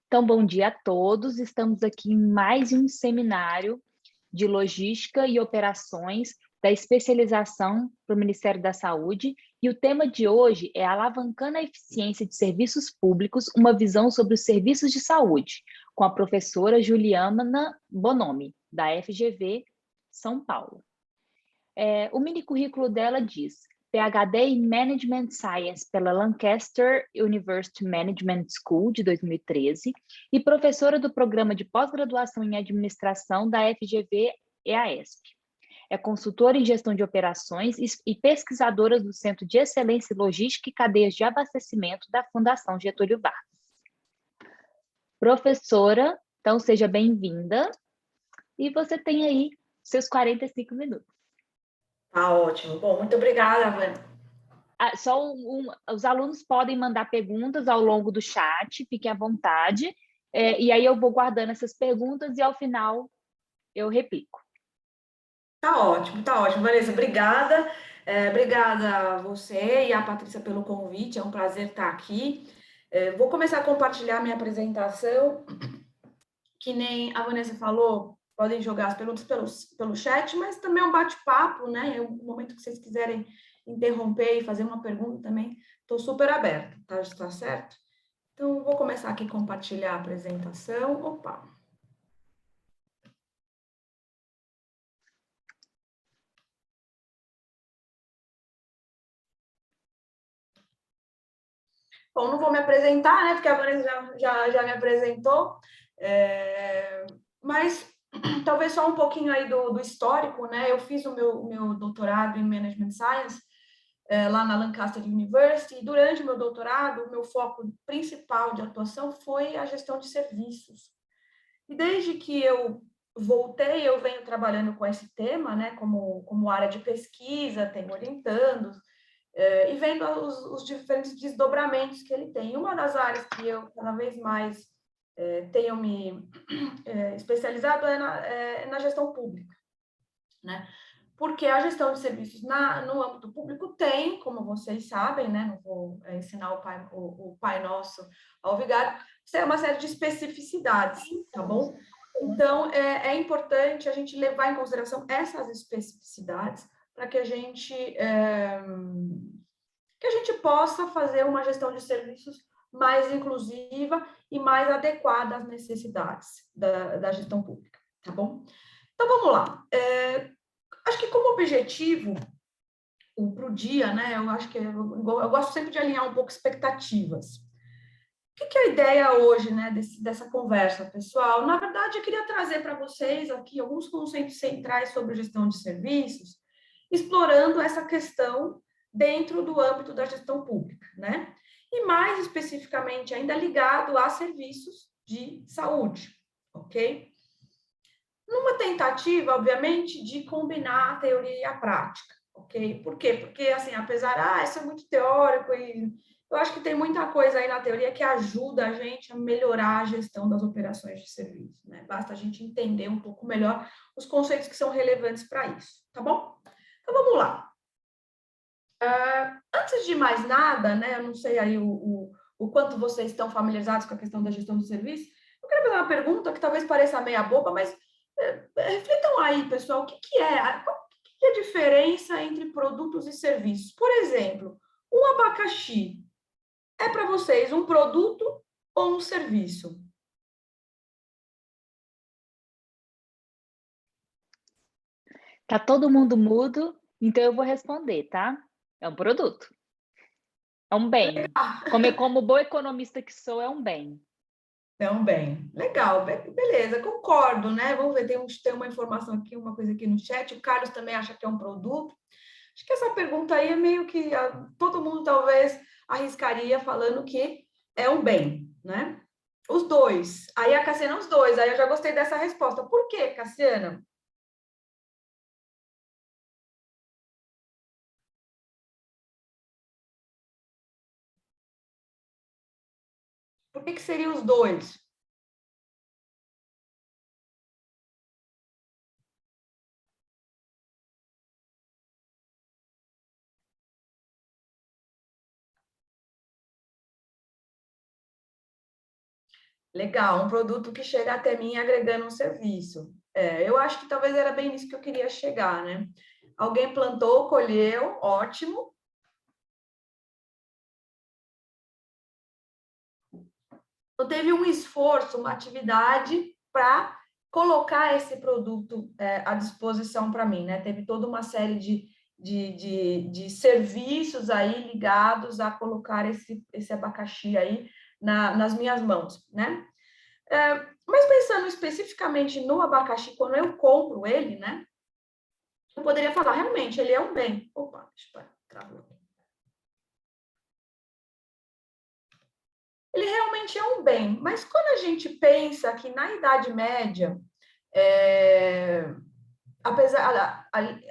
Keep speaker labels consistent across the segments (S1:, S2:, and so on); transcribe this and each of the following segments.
S1: Então, bom dia a todos. Estamos aqui em mais um seminário de logística e operações da especialização para o Ministério da Saúde. E o tema de hoje é alavancando a eficiência de serviços públicos, uma visão sobre os serviços de saúde, com a professora Juliana Bonomi, da FGV São Paulo. O mini currículo dela diz: PhD em Management Science pela Lancaster University Management School de 2013 e professora do programa de pós-graduação em administração da FGV EASP. É consultora em gestão de operações e pesquisadora do Centro de Excelência em Logística e Cadeias de Abastecimento da Fundação Getúlio Vargas. Professora, então seja bem-vinda e você tem aí seus 45 minutos.
S2: Tá ótimo. Bom, muito obrigada, Vânia.
S1: Os alunos podem mandar perguntas ao longo do chat, fiquem à vontade, e aí eu vou guardando essas perguntas e ao final eu replico.
S2: Tá ótimo, Vanessa, obrigada. Obrigada a você e a Patrícia pelo convite, é um prazer estar aqui. Vou começar a compartilhar minha apresentação, que nem a Vanessa falou, podem jogar as perguntas pelo chat, mas também é um bate-papo, né? No momento que vocês quiserem interromper e fazer uma pergunta também, estou super aberta, tá certo? Então, vou começar aqui a compartilhar a apresentação. Opa! Bom, não vou me apresentar, né? Porque a Vanessa já me apresentou. Mas talvez só um pouquinho aí do histórico, né? Eu fiz o meu doutorado em Management Science lá na Lancaster University, e durante o meu doutorado, o meu foco principal de atuação foi a gestão de serviços. E desde que eu voltei, eu venho trabalhando com esse tema, né? Como área de pesquisa, tenho orientando, e vendo os diferentes desdobramentos que ele tem. Uma das áreas que eu cada vez mais tenho me especializado é na gestão pública, né? Porque a gestão de serviços no âmbito público tem, como vocês sabem, né? Não vou ensinar o Pai Nosso ao vigário, tem uma série de especificidades, tá bom? Então, é importante a gente levar em consideração essas especificidades para que a gente possa fazer uma gestão de serviços mais inclusiva e mais adequada às necessidades da gestão pública, tá bom? Então, vamos lá. Acho que como objetivo para o dia, né, eu acho que eu gosto sempre de alinhar um pouco expectativas. O que é a ideia hoje, né, dessa conversa, pessoal? Na verdade, eu queria trazer para vocês aqui alguns conceitos centrais sobre gestão de serviços, explorando essa questão dentro do âmbito da gestão pública, né? E mais especificamente ainda ligado a serviços de saúde, ok? Numa tentativa, obviamente, de combinar a teoria e a prática, ok? Por quê? Porque, assim, apesar, isso é muito teórico e eu acho que tem muita coisa aí na teoria que ajuda a gente a melhorar a gestão das operações de serviço, né? Basta a gente entender um pouco melhor os conceitos que são relevantes para isso, tá bom? Então, vamos lá. Antes de mais nada, né, eu não sei aí o quanto vocês estão familiarizados com a questão da gestão do serviço, eu quero fazer uma pergunta que talvez pareça meia boba, mas reflitam aí, pessoal, qual que é a diferença entre produtos e serviços? Por exemplo, um abacaxi é para vocês um produto ou um serviço?
S1: Tá todo mundo mudo, então eu vou responder, tá? É um produto. É um bem. Como boa economista que sou, é um bem.
S2: Então, bem, legal, beleza, concordo, né? Vamos ver, tem uma informação aqui, uma coisa aqui no chat, o Carlos também acha que é um produto. Acho que essa pergunta aí é meio que todo mundo talvez arriscaria falando que é um bem, né? Os dois. Aí a Cassiana, os dois. Aí eu já gostei dessa resposta. Por quê, Cassiana? Por que seriam os dois? Legal, um produto que chega até mim agregando um serviço. Eu acho que talvez era bem nisso que eu queria chegar, né? Alguém plantou, colheu, ótimo. Então, teve um esforço, uma atividade para colocar esse produto à disposição para mim, né? Teve toda uma série de serviços aí ligados a colocar esse abacaxi aí nas minhas mãos, né? Mas pensando especificamente no abacaxi, quando eu compro ele, né? Eu poderia falar, realmente, ele é um bem. Opa, deixa eu travou aqui. Ele realmente é um bem, mas quando a gente pensa que na Idade Média,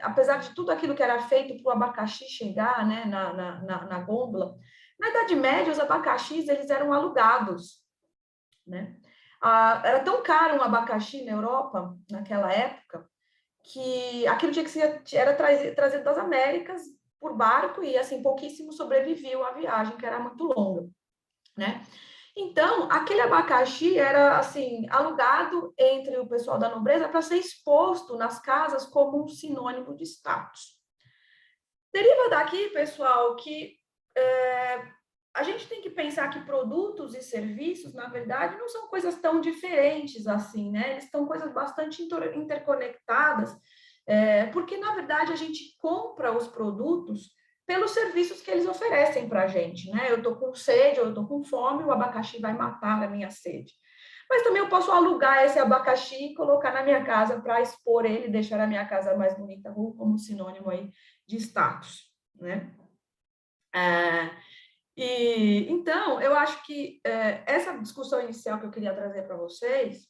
S2: apesar de tudo aquilo que era feito para o abacaxi chegar, né, na gôndola, na Idade Média os abacaxis eles eram alugados, né? Era tão caro um abacaxi na Europa naquela época que aquilo tinha que ser era trazido das Américas por barco e assim pouquíssimos sobreviviam à viagem que era muito longa, né? Então, aquele abacaxi era assim alugado entre o pessoal da nobreza para ser exposto nas casas como um sinônimo de status. Deriva daqui, pessoal, que a gente tem que pensar que produtos e serviços, na verdade, não são coisas tão diferentes assim, né? Eles são coisas bastante interconectadas, porque, na verdade, a gente compra os produtos pelos serviços que eles oferecem para a gente, né? Eu estou com sede, ou eu estou com fome, o abacaxi vai matar a minha sede. Mas também eu posso alugar esse abacaxi e colocar na minha casa para expor ele, deixar a minha casa mais bonita, como sinônimo aí de status, né? Então, eu acho que essa discussão inicial que eu queria trazer para vocês,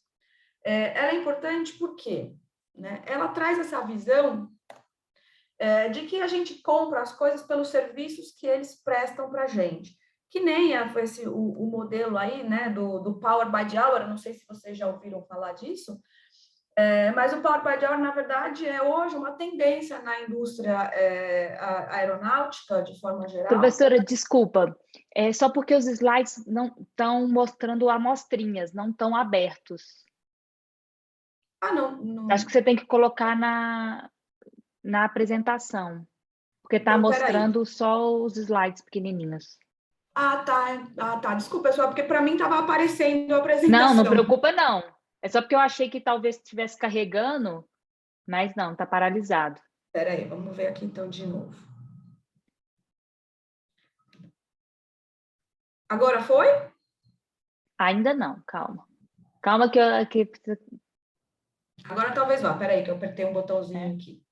S2: ela é importante porque, né, ela traz essa visão de que a gente compra as coisas pelos serviços que eles prestam para a gente. Que nem o modelo aí, né, do Power by the Hour, não sei se vocês já ouviram falar disso, mas o Power by the Hour, na verdade, é hoje uma tendência na indústria aeronáutica, de forma geral.
S1: Professora, desculpa, é só porque os slides não estão mostrando amostrinhas, não estão abertos.
S2: Não.
S1: Acho que você tem que colocar na apresentação, porque está
S2: Então, peraí.
S1: mostrando só os slides pequenininhos.
S2: Tá. Desculpa, pessoal, porque para mim estava aparecendo a
S1: Não, não
S2: apresentação.
S1: preocupa não. É só porque eu achei que talvez estivesse carregando, mas não, está paralisado.
S2: Peraí, vamos ver aqui então de novo. Agora foi?
S1: Ainda não, calma. Calma que precisa.
S2: Agora talvez vá. Peraí, que eu apertei um botãozinho aqui.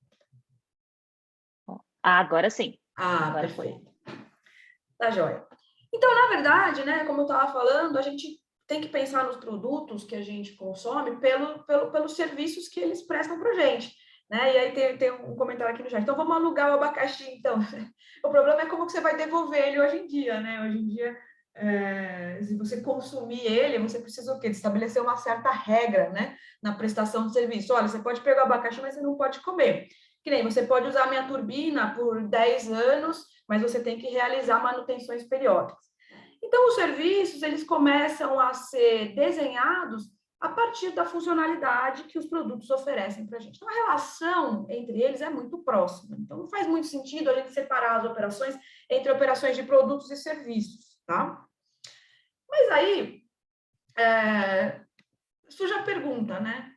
S1: Agora sim. Agora foi.
S2: Perfeito. Tá joia. Então, na verdade, né, como eu estava falando, a gente tem que pensar nos produtos que a gente consome pelos serviços que eles prestam para a gente. Né? E aí tem um comentário aqui no chat. Então, vamos alugar o abacaxi, então. O problema é como que você vai devolver ele hoje em dia, né? Hoje em dia, se você consumir ele, você precisa o quê? De estabelecer uma certa regra, né? Na prestação de serviço. Olha, você pode pegar o abacaxi, mas você não pode comer. Que nem você pode usar a minha turbina por 10 anos, mas você tem que realizar manutenções periódicas. Então, os serviços, eles começam a ser desenhados a partir da funcionalidade que os produtos oferecem para a gente. Então, a relação entre eles é muito próxima. Então, não faz muito sentido a gente separar as operações entre operações de produtos e serviços, tá? Mas aí, surge a pergunta, né?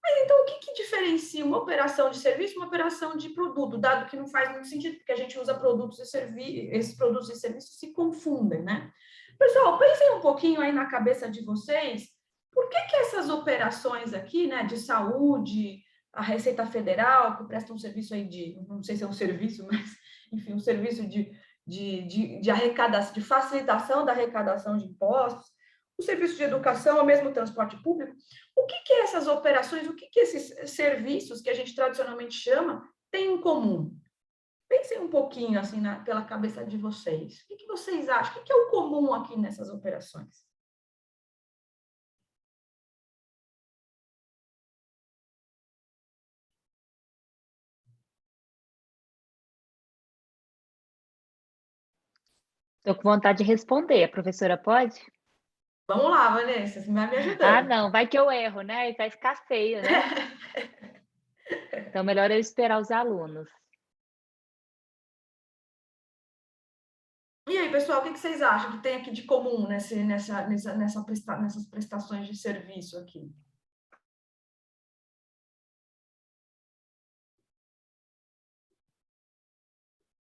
S2: Mas então, o que diferencia uma operação de serviço e uma operação de produto, dado que não faz muito sentido, porque a gente usa produtos e serviços, esses produtos e serviços se confundem, né? Pessoal, pensem um pouquinho aí na cabeça de vocês, por que essas operações aqui, né, de saúde, a Receita Federal, que presta um serviço aí não sei se é um serviço, mas, enfim, um serviço de arrecadação, de facilitação da arrecadação de impostos, o serviço de educação, ou mesmo o transporte público, o que essas operações, o que esses serviços que a gente tradicionalmente chama, têm em comum? Pensem um pouquinho assim pela cabeça de vocês. O que vocês acham? O que é o comum aqui nessas operações?
S1: Estou com vontade de responder. A professora pode?
S2: Vamos lá, Vanessa, você vai me
S1: Ah,
S2: ajudando.
S1: não, vai que eu erro, né, aí vai ficar feio, né. Então melhor eu esperar os alunos.
S2: E aí, pessoal, o que vocês acham que tem aqui de comum nessas prestações de serviço aqui?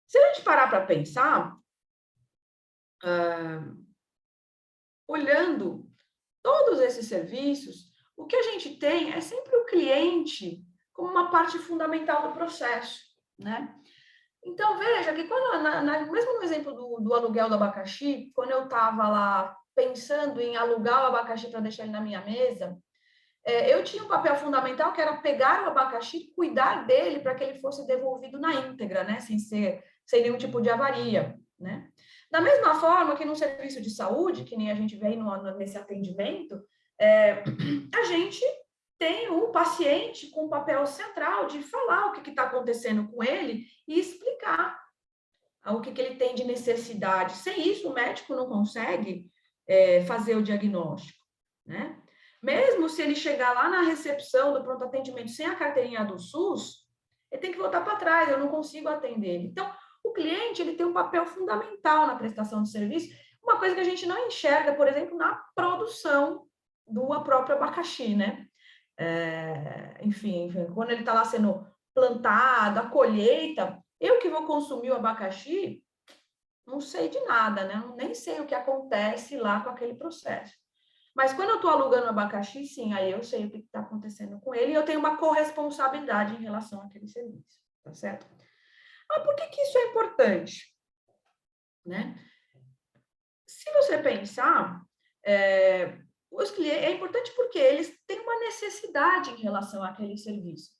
S2: Se a gente parar para pensar, olhando todos esses serviços, o que a gente tem é sempre o cliente como uma parte fundamental do processo, né? Então, veja que quando, mesmo no exemplo do aluguel do abacaxi, quando eu estava lá pensando em alugar o abacaxi para deixar ele na minha mesa, eu tinha um papel fundamental que era pegar o abacaxi, cuidar dele para que ele fosse devolvido na íntegra, né? Sem nenhum tipo de avaria, né? Da mesma forma que no serviço de saúde, que nem a gente vê nesse atendimento, a gente tem o paciente com o papel central de falar o que está acontecendo com ele e explicar o que ele tem de necessidade. Sem isso, o médico não consegue fazer o diagnóstico, né? Mesmo se ele chegar lá na recepção do pronto atendimento sem a carteirinha do SUS, ele tem que voltar para trás, eu não consigo atender ele. Então, o cliente ele tem um papel fundamental na prestação de serviço, uma coisa que a gente não enxerga, por exemplo, na produção do próprio abacaxi, né? Enfim, quando ele está lá sendo plantado, a colheita, eu que vou consumir o abacaxi, não sei de nada, né? Nem sei o que acontece lá com aquele processo. Mas quando eu estou alugando o abacaxi, sim, aí eu sei o que está acontecendo com ele e eu tenho uma corresponsabilidade em relação àquele serviço, tá certo? Mas por que isso é importante? Né? Se você pensar, os clientes, é importante porque eles têm uma necessidade em relação àquele serviço.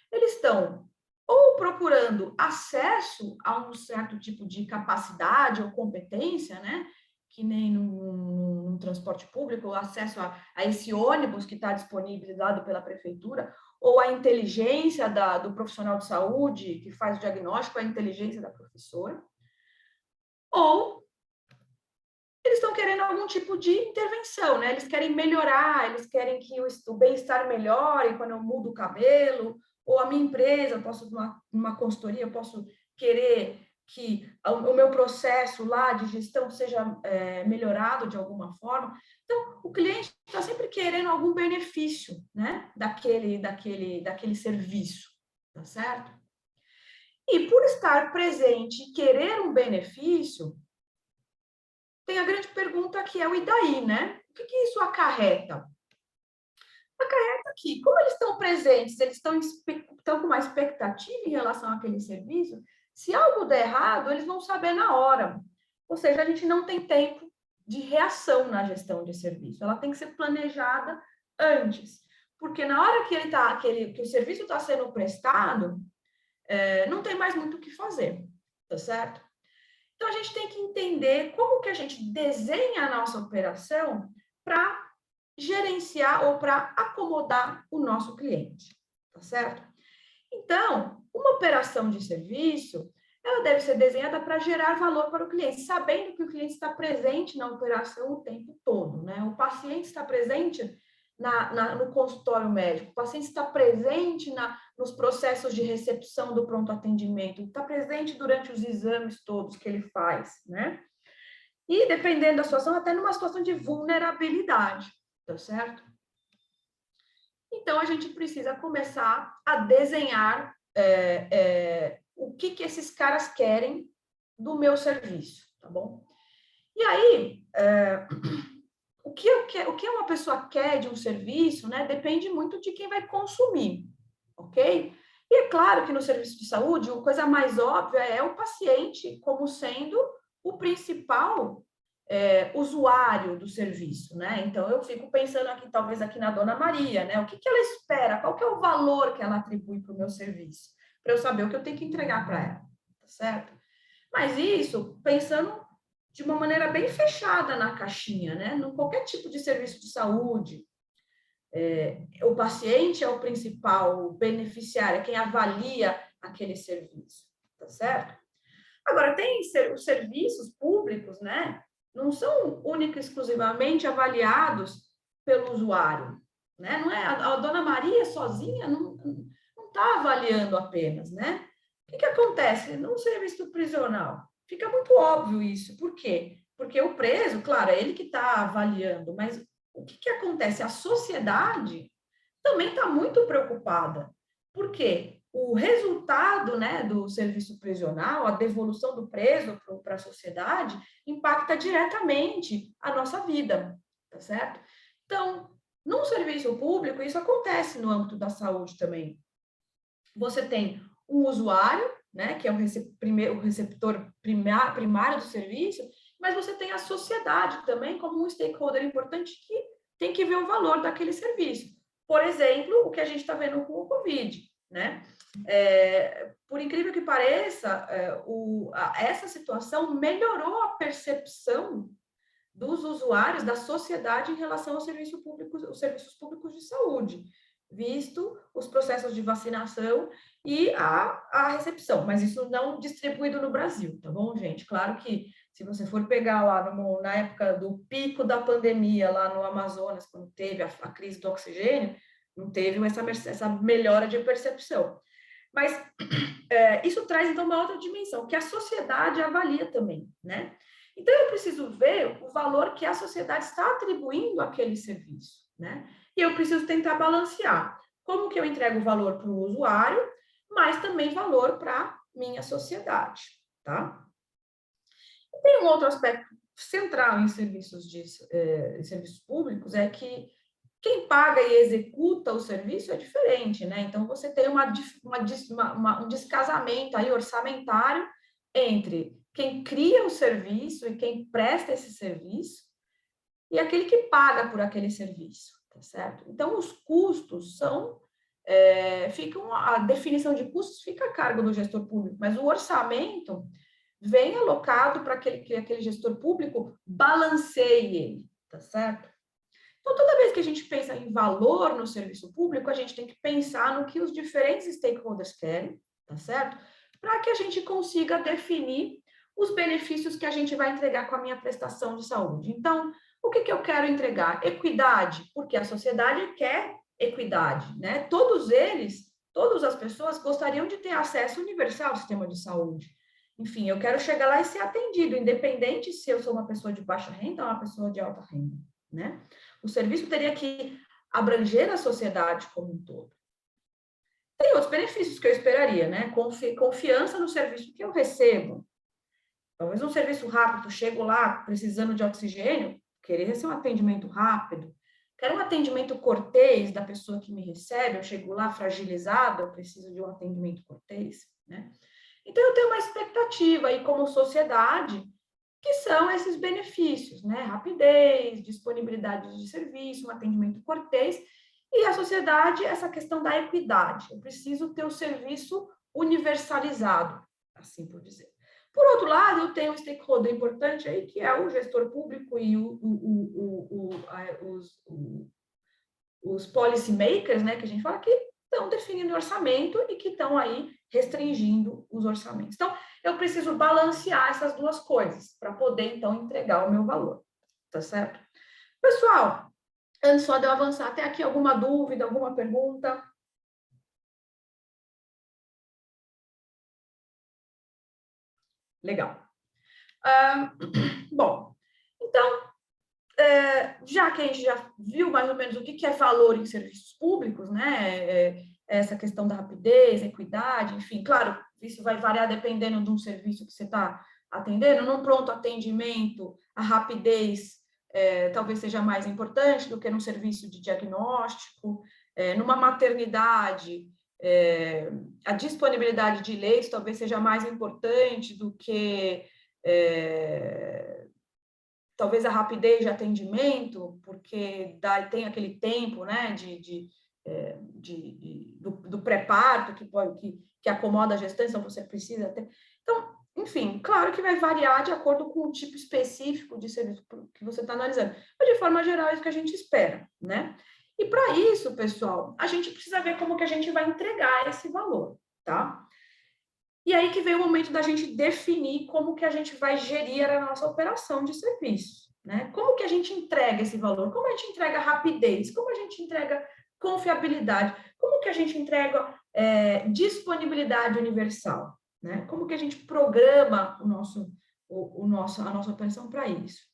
S2: Eles estão ou procurando acesso a um certo tipo de capacidade ou competência, né? Que nem no transporte público, acesso a esse ônibus que está disponibilizado pela prefeitura, ou a inteligência do profissional de saúde que faz o diagnóstico, a inteligência da professora, ou eles estão querendo algum tipo de intervenção, né? Eles querem melhorar, eles querem que o bem-estar melhore quando eu mudo o cabelo, ou a minha empresa, eu posso, uma consultoria, eu posso querer que o meu processo lá de gestão seja melhorado de alguma forma. Então, o cliente está sempre querendo algum benefício, né? Daquele serviço, tá certo? E por estar presente e querer um benefício, tem a grande pergunta que é o e daí, né? O que isso acarreta? Acarreta que, como eles estão presentes, eles estão com uma expectativa em relação àquele serviço, se algo der errado, eles vão saber na hora. Ou seja, a gente não tem tempo de reação na gestão de serviço. Ela tem que ser planejada antes. Porque na hora que o serviço está sendo prestado, não tem mais muito o que fazer, tá certo? Então, a gente tem que entender como que a gente desenha a nossa operação para gerenciar ou para acomodar o nosso cliente, tá certo? Então, uma operação de serviço, ela deve ser desenhada para gerar valor para o cliente, sabendo que o cliente está presente na operação o tempo todo, né? O paciente está presente no consultório médico, o paciente está presente nos processos de recepção do pronto atendimento, está presente durante os exames todos que ele faz, né? E dependendo da situação, até numa situação de vulnerabilidade, tá certo? Então, a gente precisa começar a desenhar o que esses caras querem do meu serviço, tá bom? E aí, o que uma pessoa quer de um serviço, né, depende muito de quem vai consumir, ok? E é claro que no serviço de saúde, a coisa mais óbvia é o paciente como sendo o principal usuário do serviço, né? Então, eu fico pensando aqui, talvez aqui na Dona Maria, né? O que ela espera? Qual que é o valor que ela atribui para o meu serviço? Para eu saber o que eu tenho que entregar para ela, tá certo? Mas isso, pensando de uma maneira bem fechada na caixinha, né? Não qualquer tipo de serviço de saúde, o paciente é o principal beneficiário, é quem avalia aquele serviço, tá certo? Agora, tem os serviços públicos, né? não são única e exclusivamente avaliados pelo usuário, né? Não é a dona Maria sozinha não está avaliando apenas, né? O que acontece no serviço prisional? Fica muito óbvio isso. Por quê? Porque o preso, claro, é ele que está avaliando, mas o que acontece? A sociedade também está muito preocupada. Por quê? O resultado, né, do serviço prisional, a devolução do preso para a sociedade, impacta diretamente a nossa vida, tá certo? Então, no serviço público, isso acontece no âmbito da saúde também. Você tem um usuário, né, que é o receptor primário do serviço, mas você tem a sociedade também como um stakeholder importante que tem que ver o valor daquele serviço. Por exemplo, o que a gente está vendo com o Covid, né? Por incrível que pareça, essa situação melhorou a percepção dos usuários, da sociedade em relação aos serviços públicos de saúde, visto os processos de vacinação e a recepção, mas isso não distribuído no Brasil, tá bom, gente? Claro que se você for pegar lá na época do pico da pandemia, lá no Amazonas, quando teve a crise do oxigênio, não teve essa melhora de percepção. Mas isso traz, então, uma outra dimensão, que a sociedade avalia também, né? Então, eu preciso ver o valor que a sociedade está atribuindo àquele serviço, né? E eu preciso tentar balancear como que eu entrego valor para o usuário, mas também valor para a minha sociedade, tá? E tem um outro aspecto central em serviços públicos, é que quem paga e executa o serviço é diferente, né? Então, você tem um descasamento aí orçamentário entre quem cria o serviço e quem presta esse serviço e aquele que paga por aquele serviço, tá certo? Então, os custos a definição de custos fica a cargo do gestor público, mas o orçamento vem alocado para que aquele gestor público balanceie ele, tá certo? Então, toda vez que a gente pensa em valor no serviço público, a gente tem que pensar no que os diferentes stakeholders querem, tá certo? Para que a gente consiga definir os benefícios que a gente vai entregar com a minha prestação de saúde. Então, o que eu quero entregar? Equidade, porque a sociedade quer equidade, né? Todas as pessoas gostariam de ter acesso universal ao sistema de saúde. Enfim, eu quero chegar lá e ser atendido, independente se eu sou uma pessoa de baixa renda ou uma pessoa de alta renda, né? O serviço teria que abranger a sociedade como um todo. Tem outros benefícios que eu esperaria, né? Confiança no serviço que eu recebo. Talvez um serviço rápido, chego lá precisando de oxigênio, querer receber um atendimento rápido. Quero um atendimento cortês da pessoa que me recebe, eu chego lá fragilizada, eu preciso de um atendimento cortês, né? Então, eu tenho uma expectativa aí como sociedade que são esses benefícios, né? Rapidez, disponibilidade de serviço, um atendimento cortês, e a sociedade, essa questão da equidade. Eu preciso ter o serviço universalizado, assim por dizer. Por outro lado, eu tenho um stakeholder importante aí, que é o gestor público e os policy makers, né, que a gente fala, que estão definindo o orçamento e que estão aí restringindo os orçamentos. Então, eu preciso balancear essas duas coisas para poder, então, entregar o meu valor, tá certo? Pessoal, antes só de eu avançar, até aqui alguma dúvida, alguma pergunta? Legal. Bom, então, já que a gente já viu mais ou menos o que é valor em serviços públicos, né? Essa questão da rapidez, equidade, enfim, claro, isso vai variar dependendo de um serviço que você está atendendo. Num pronto atendimento, a rapidez talvez seja mais importante do que num serviço de diagnóstico. Numa maternidade, a disponibilidade de leitos talvez seja mais importante do que talvez a rapidez de atendimento, porque tem aquele tempo, né, do pré-parto que acomoda a gestante, então você precisa ter. Então, enfim, claro que vai variar de acordo com o tipo específico de serviço que você está analisando, mas de forma geral é isso que a gente espera, né? E para isso, pessoal, a gente precisa ver como que a gente vai entregar esse valor, tá? E aí que vem o momento da gente definir como que a gente vai gerir a nossa operação de serviço, né? Como que a gente entrega esse valor? Como a gente entrega rapidez? Como a gente entrega confiabilidade? Como que a gente entrega disponibilidade universal, né? Como que a gente programa a nossa operação para isso?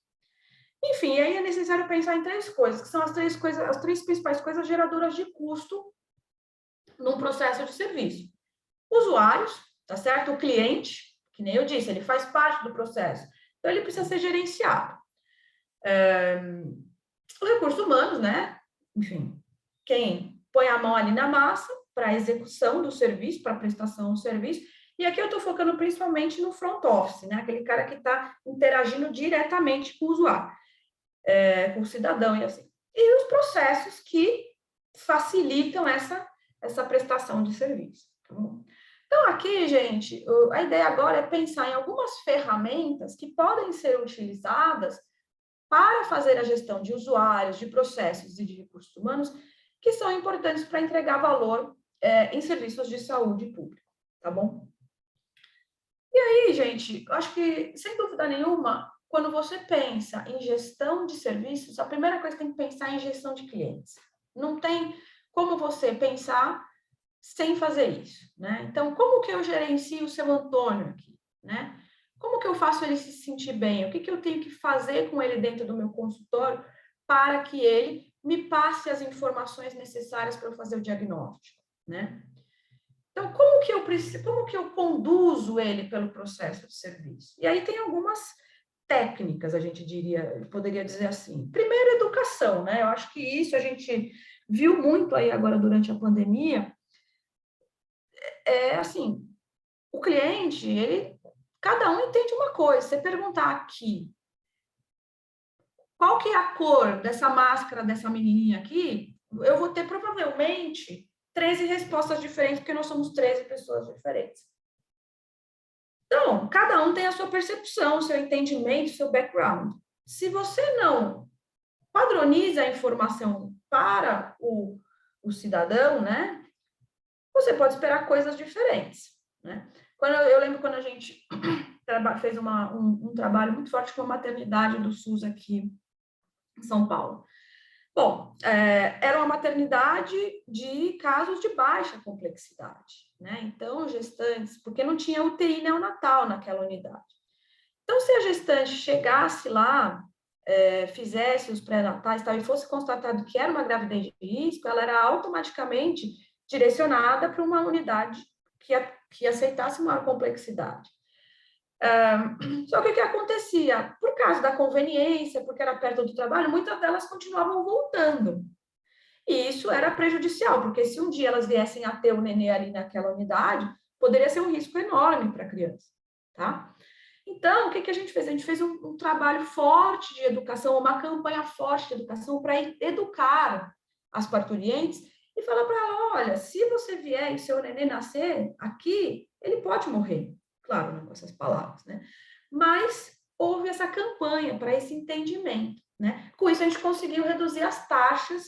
S2: Enfim, aí é necessário pensar em três coisas, que são as três principais coisas geradoras de custo num processo de serviço. Usuários, tá certo? O cliente, que nem eu disse, ele faz parte do processo, então ele precisa ser gerenciado. Os recursos humanos, né? Enfim, quem põe a mão ali na massa para a execução do serviço, para a prestação do serviço. E aqui eu estou focando principalmente no front office, né? Aquele cara que está interagindo diretamente com o usuário, com o cidadão e assim. E os processos que facilitam essa prestação de serviço. Tá bom? Então, aqui, gente, a ideia agora é pensar em algumas ferramentas que podem ser utilizadas para fazer a gestão de usuários, de processos e de recursos humanos, que são importantes para entregar valor em serviços de saúde pública, tá bom? E aí, gente, eu acho que, sem dúvida nenhuma, quando você pensa em gestão de serviços, a primeira coisa que tem que pensar é em gestão de clientes. Não tem como você pensar sem fazer isso, né? Então, como que eu gerencio o seu Antônio aqui, né? Como que eu faço ele se sentir bem? O que eu tenho que fazer com ele dentro do meu consultório para que ele me passe as informações necessárias para eu fazer o diagnóstico, né? Então, como que eu conduzo ele pelo processo de serviço? E aí tem algumas técnicas, a gente poderia dizer assim. Primeiro, educação, né? Eu acho que isso a gente viu muito aí agora durante a pandemia. Assim, o cliente, cada um entende uma coisa. Você perguntar aqui, qual que é a cor dessa máscara dessa menininha aqui, eu vou ter provavelmente 13 respostas diferentes, porque nós somos 13 pessoas diferentes. Então, cada um tem a sua percepção, seu entendimento, seu background. Se você não padroniza a informação para o cidadão, né, você pode esperar coisas diferentes, né? Eu lembro quando a gente fez um trabalho muito forte com a maternidade do SUS aqui em São Paulo. Bom, era uma maternidade de casos de baixa complexidade, né? Então, gestantes, porque não tinha UTI neonatal naquela unidade. Então, se a gestante chegasse lá, fizesse os pré-natais e fosse constatado que era uma gravidez de risco, ela era automaticamente direcionada para uma unidade que aceitasse maior complexidade. Só que o que acontecia? Por causa da conveniência, porque era perto do trabalho, muitas delas continuavam voltando. E isso era prejudicial, porque se um dia elas viessem a ter o nenê ali naquela unidade, poderia ser um risco enorme para a criança, tá? Então, o que a gente fez? A gente fez um trabalho forte de educação, uma campanha forte de educação para educar as parturientes e falar para ela, olha, se você vier e seu nenê nascer aqui, ele pode morrer. Claro, não com essas palavras, né? Mas houve essa campanha para esse entendimento, né? Com isso, a gente conseguiu reduzir as taxas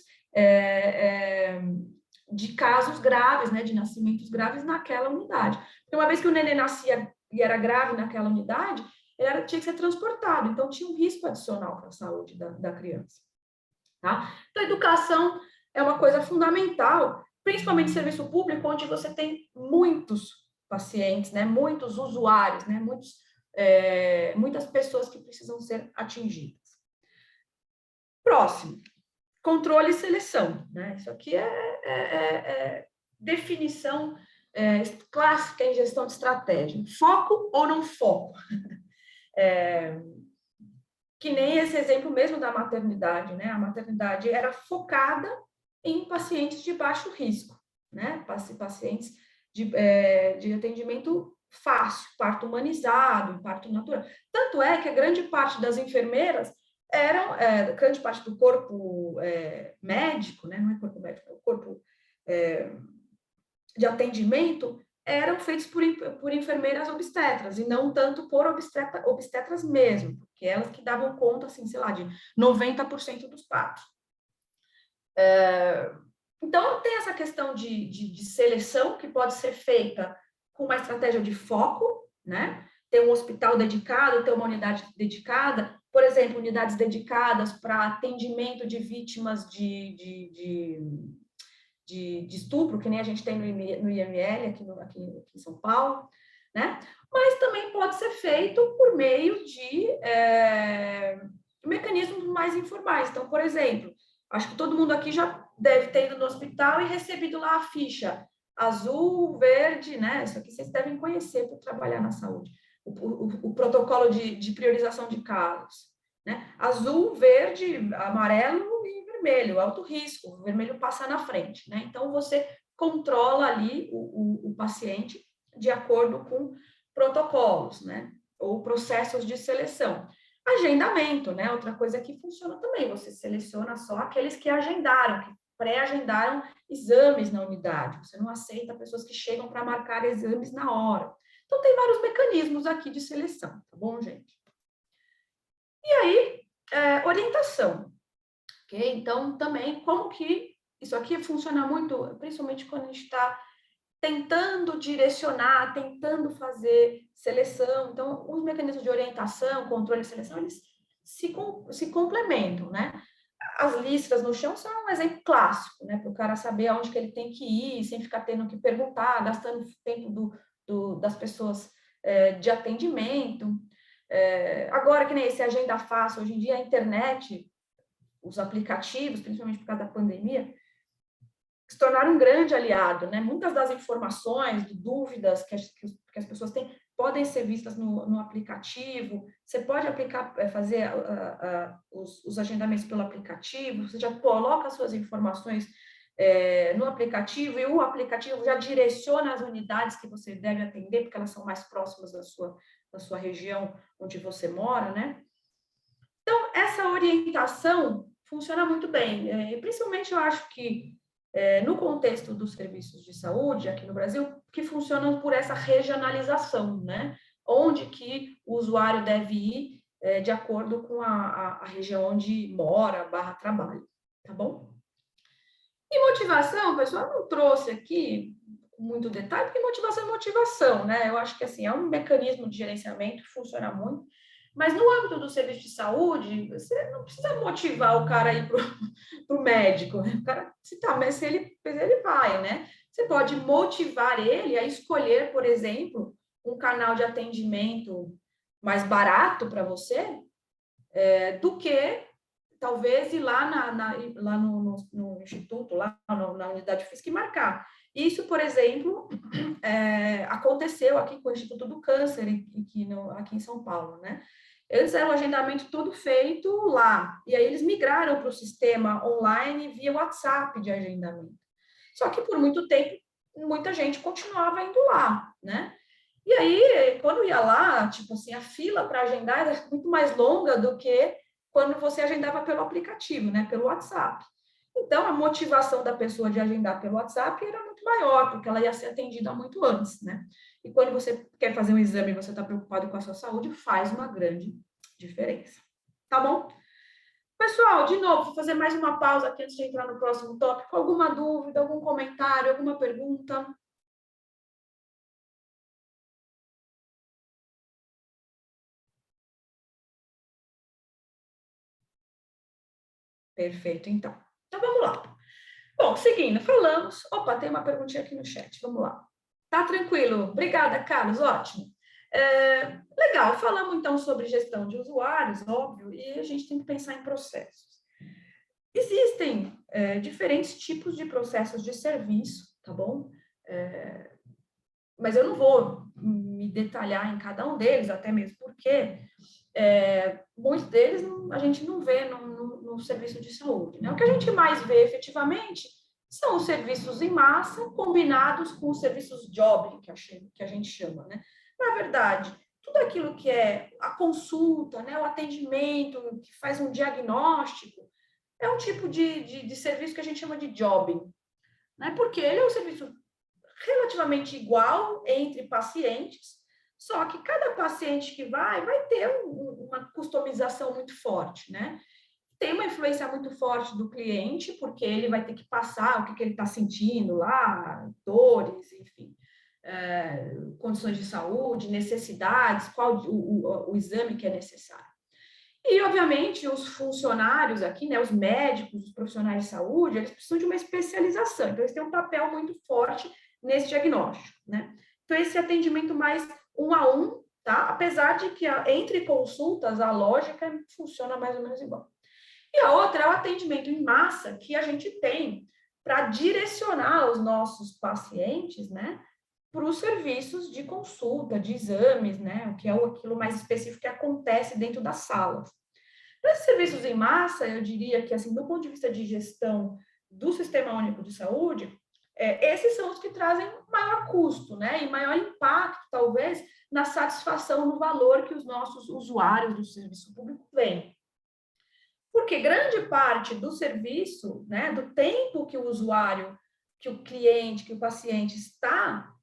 S2: de casos graves, né? De nascimentos graves naquela unidade. Porque uma vez que o nenê nascia e era grave naquela unidade, tinha que ser transportado, então tinha um risco adicional para a saúde da criança. Tá? Então, a educação é uma coisa fundamental, principalmente em serviço público, onde você tem muitos pacientes, né, muitos usuários, né, muitas pessoas que precisam ser atingidas. Próximo, controle e seleção. Né? Isso aqui é definição clássica em gestão de estratégia. Foco ou não foco? Que nem esse exemplo mesmo da maternidade, né? A maternidade era focada em pacientes de baixo risco, né? Pacientes de atendimento fácil, parto humanizado, parto natural. Tanto é que a grande parte das enfermeiras grande parte do corpo médico, né? Não é corpo médico, é o corpo de atendimento, eram feitos por enfermeiras obstetras, e não tanto por obstetras mesmo, porque elas que davam conta, assim, sei lá, de 90% dos partos. Então, tem essa questão de seleção que pode ser feita com uma estratégia de foco, né? Ter um hospital dedicado, ter uma unidade dedicada, por exemplo, unidades dedicadas para atendimento de vítimas de estupro, que nem a gente tem no IML, aqui em São Paulo, né? Mas também pode ser feito por meio de mecanismos mais informais. Então, por exemplo, acho que todo mundo aqui já deve ter ido no hospital e recebido lá a ficha azul, verde, né? Isso aqui vocês devem conhecer para trabalhar na saúde. O protocolo de priorização de casos, né? Azul, verde, amarelo e vermelho, alto risco, o vermelho passa na frente, né? Então, você controla ali o paciente de acordo com protocolos, né? Ou processos de seleção. Agendamento, né? Outra coisa que funciona também, você seleciona só aqueles que agendaram, que pré-agendaram exames na unidade. Você não aceita pessoas que chegam para marcar exames na hora. Então, tem vários mecanismos aqui de seleção, tá bom, gente? E aí, orientação, ok? Então, também, como que isso aqui funciona muito, principalmente quando a gente está tentando direcionar, tentando fazer seleção. Então, os mecanismos de orientação, controle e seleção, eles se complementam, né? As listas no chão são um exemplo clássico, né? Para o cara saber aonde que ele tem que ir, sem ficar tendo que perguntar, gastando tempo das pessoas de atendimento. Agora, que nem esse Agenda Fácil, hoje em dia a internet, os aplicativos, principalmente por causa da pandemia, se tornaram um grande aliado, né? Muitas das informações, dúvidas que as pessoas têm, podem ser vistas no aplicativo. Você pode fazer os agendamentos pelo aplicativo, você já coloca as suas informações no aplicativo, e o aplicativo já direciona as unidades que você deve atender, porque elas são mais próximas da sua região onde você mora, né? Então, essa orientação funciona muito bem, e principalmente eu acho que no contexto dos serviços de saúde aqui no Brasil, que funcionam por essa regionalização, né? Onde que o usuário deve ir de acordo com a região onde mora, /trabalho, tá bom? E motivação, pessoal, eu não trouxe aqui com muito detalhe, porque motivação é motivação, né? Eu acho que, assim, é um mecanismo de gerenciamento que funciona muito, mas no âmbito do serviço de saúde, você não precisa motivar o cara a ir para o médico, né? O cara, se ele vai, né? Você pode motivar ele a escolher, por exemplo, um canal de atendimento mais barato para você, do que talvez ir lá, lá no instituto, lá na unidade física e marcar. Isso, por exemplo, aconteceu aqui com o Instituto do Câncer, aqui em São Paulo, né? Eles eram o agendamento todo feito lá, e aí eles migraram para o sistema online via WhatsApp de agendamento. Só que por muito tempo, muita gente continuava indo lá, né? E aí, quando ia lá, tipo assim, a fila para agendar era muito mais longa do que quando você agendava pelo aplicativo, né? Pelo WhatsApp. Então, a motivação da pessoa de agendar pelo WhatsApp era muito maior, porque ela ia ser atendida muito antes, né? E quando você quer fazer um exame e você está preocupado com a sua saúde, faz uma grande diferença. Tá bom? Pessoal, de novo, vou fazer mais uma pausa aqui antes de entrar no próximo tópico. Alguma dúvida, algum comentário, alguma pergunta? Perfeito, então. Então, vamos lá. Bom, seguindo, falamos... Opa, tem uma perguntinha aqui no chat, vamos lá. Tá tranquilo. Obrigada, Carlos, ótimo. Legal, falamos então sobre gestão de usuários, óbvio, e a gente tem que pensar em processos. Existem diferentes tipos de processos de serviço, tá bom? Mas eu não vou me detalhar em cada um deles, até mesmo porque muitos deles a gente não vê no serviço de saúde, né? O que a gente mais vê efetivamente são os serviços em massa combinados com os serviços job, que a gente chama, né? Na verdade, tudo aquilo que é a consulta, né, o atendimento, que faz um diagnóstico, é um tipo de serviço que a gente chama de job, né? Porque ele é um serviço relativamente igual entre pacientes, só que cada paciente que vai ter uma customização muito forte, né? Tem uma influência muito forte do cliente, porque ele vai ter que passar o que ele está sentindo lá, dores, enfim. condições de saúde, necessidades, qual o exame que é necessário. E, obviamente, os funcionários aqui, né, os médicos, os profissionais de saúde, eles precisam de uma especialização, então eles têm um papel muito forte nesse diagnóstico, né? Então, esse atendimento mais 1 a 1, tá? Apesar de que entre consultas a lógica funciona mais ou menos igual. E a outra é o atendimento em massa que a gente tem para direcionar os nossos pacientes, né, para os serviços de consulta, de exames, né, o que é aquilo mais específico que acontece dentro das salas. Para esses serviços em massa, eu diria que, assim, do ponto de vista de gestão do Sistema Único de Saúde, esses são os que trazem maior custo, né, e maior impacto, talvez, na satisfação, no valor que os nossos usuários do serviço público têm. Porque grande parte do serviço, né, do tempo que o usuário, que o cliente, que o paciente está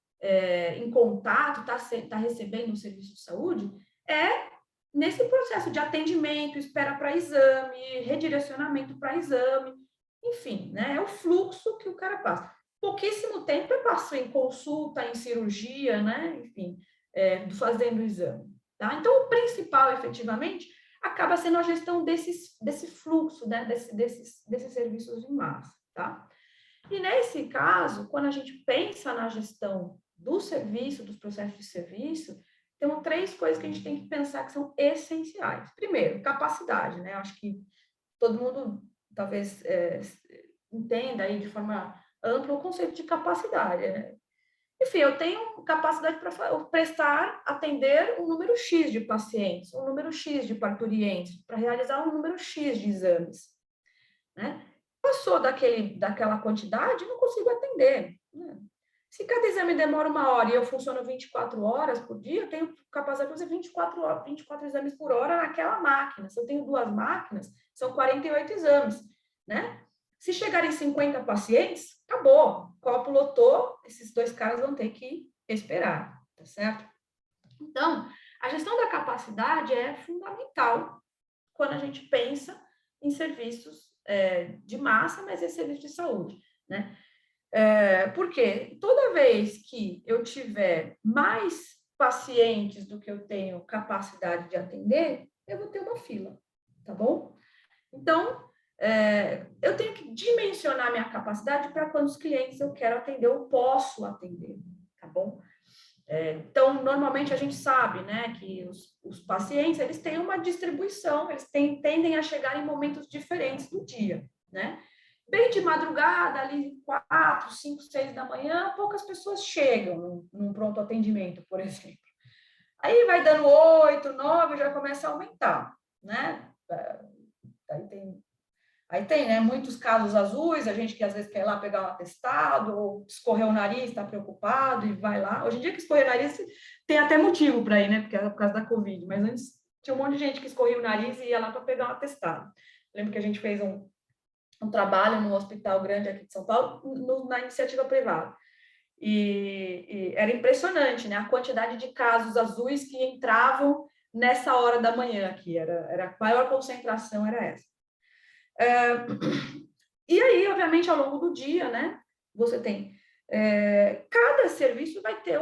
S2: em contato, está recebendo um serviço de saúde, é nesse processo de atendimento, espera para exame, redirecionamento para exame, enfim, né, é o fluxo que o cara passa. Pouquíssimo tempo eu passo em consulta, em cirurgia, né, enfim, fazendo exame. Tá? Então, o principal, efetivamente, acaba sendo a gestão desse fluxo, né, desses serviços em massa, tá? E nesse caso, quando a gente pensa na gestão do serviço, dos processos de serviço, tem 3 coisas que a gente tem que pensar que são essenciais. Primeiro, capacidade, né? Eu acho que todo mundo talvez entenda aí de forma ampla o conceito de capacidade, né? Enfim, eu tenho capacidade para atender um número X de pacientes, um número X de parturientes, para realizar um número X de exames, né? Passou daquela quantidade, não consigo atender, né? Se cada exame demora 1 hora e eu funciono 24 horas por dia, eu tenho capacidade de fazer 24 exames por hora naquela máquina. Se eu tenho 2 máquinas, são 48 exames, né? Se chegarem 50 pacientes, acabou. O copo lotou, esses 2 caras vão ter que esperar, tá certo? Então, a gestão da capacidade é fundamental quando a gente pensa em serviços de massa, mas é serviço de saúde, né? Porque toda vez que eu tiver mais pacientes do que eu tenho capacidade de atender, eu vou ter uma fila, tá bom? Então, eu tenho que dimensionar minha capacidade para quantos clientes eu quero atender, eu posso atender, tá bom? Então, normalmente a gente sabe, né, que os pacientes, eles têm uma distribuição, eles tendem a chegar em momentos diferentes do dia, né? Bem de madrugada, ali 4, 5, 6 da manhã, poucas pessoas chegam num pronto atendimento, por exemplo. Aí vai dando 8, 9, já começa a aumentar, né? Aí tem, né, muitos casos azuis, a gente que às vezes quer ir lá pegar um atestado, ou escorrer o nariz, está preocupado e vai lá. Hoje em dia que escorrer o nariz tem até motivo para ir, né, porque é por causa da Covid, mas antes tinha um monte de gente que escorria o nariz e ia lá para pegar um atestado. Lembro que a gente fez um trabalho num hospital grande aqui de São Paulo, na iniciativa privada. E era impressionante, né, a quantidade de casos azuis que entravam nessa hora da manhã aqui, era a maior concentração era essa. E aí, obviamente, ao longo do dia, né, você tem cada serviço vai ter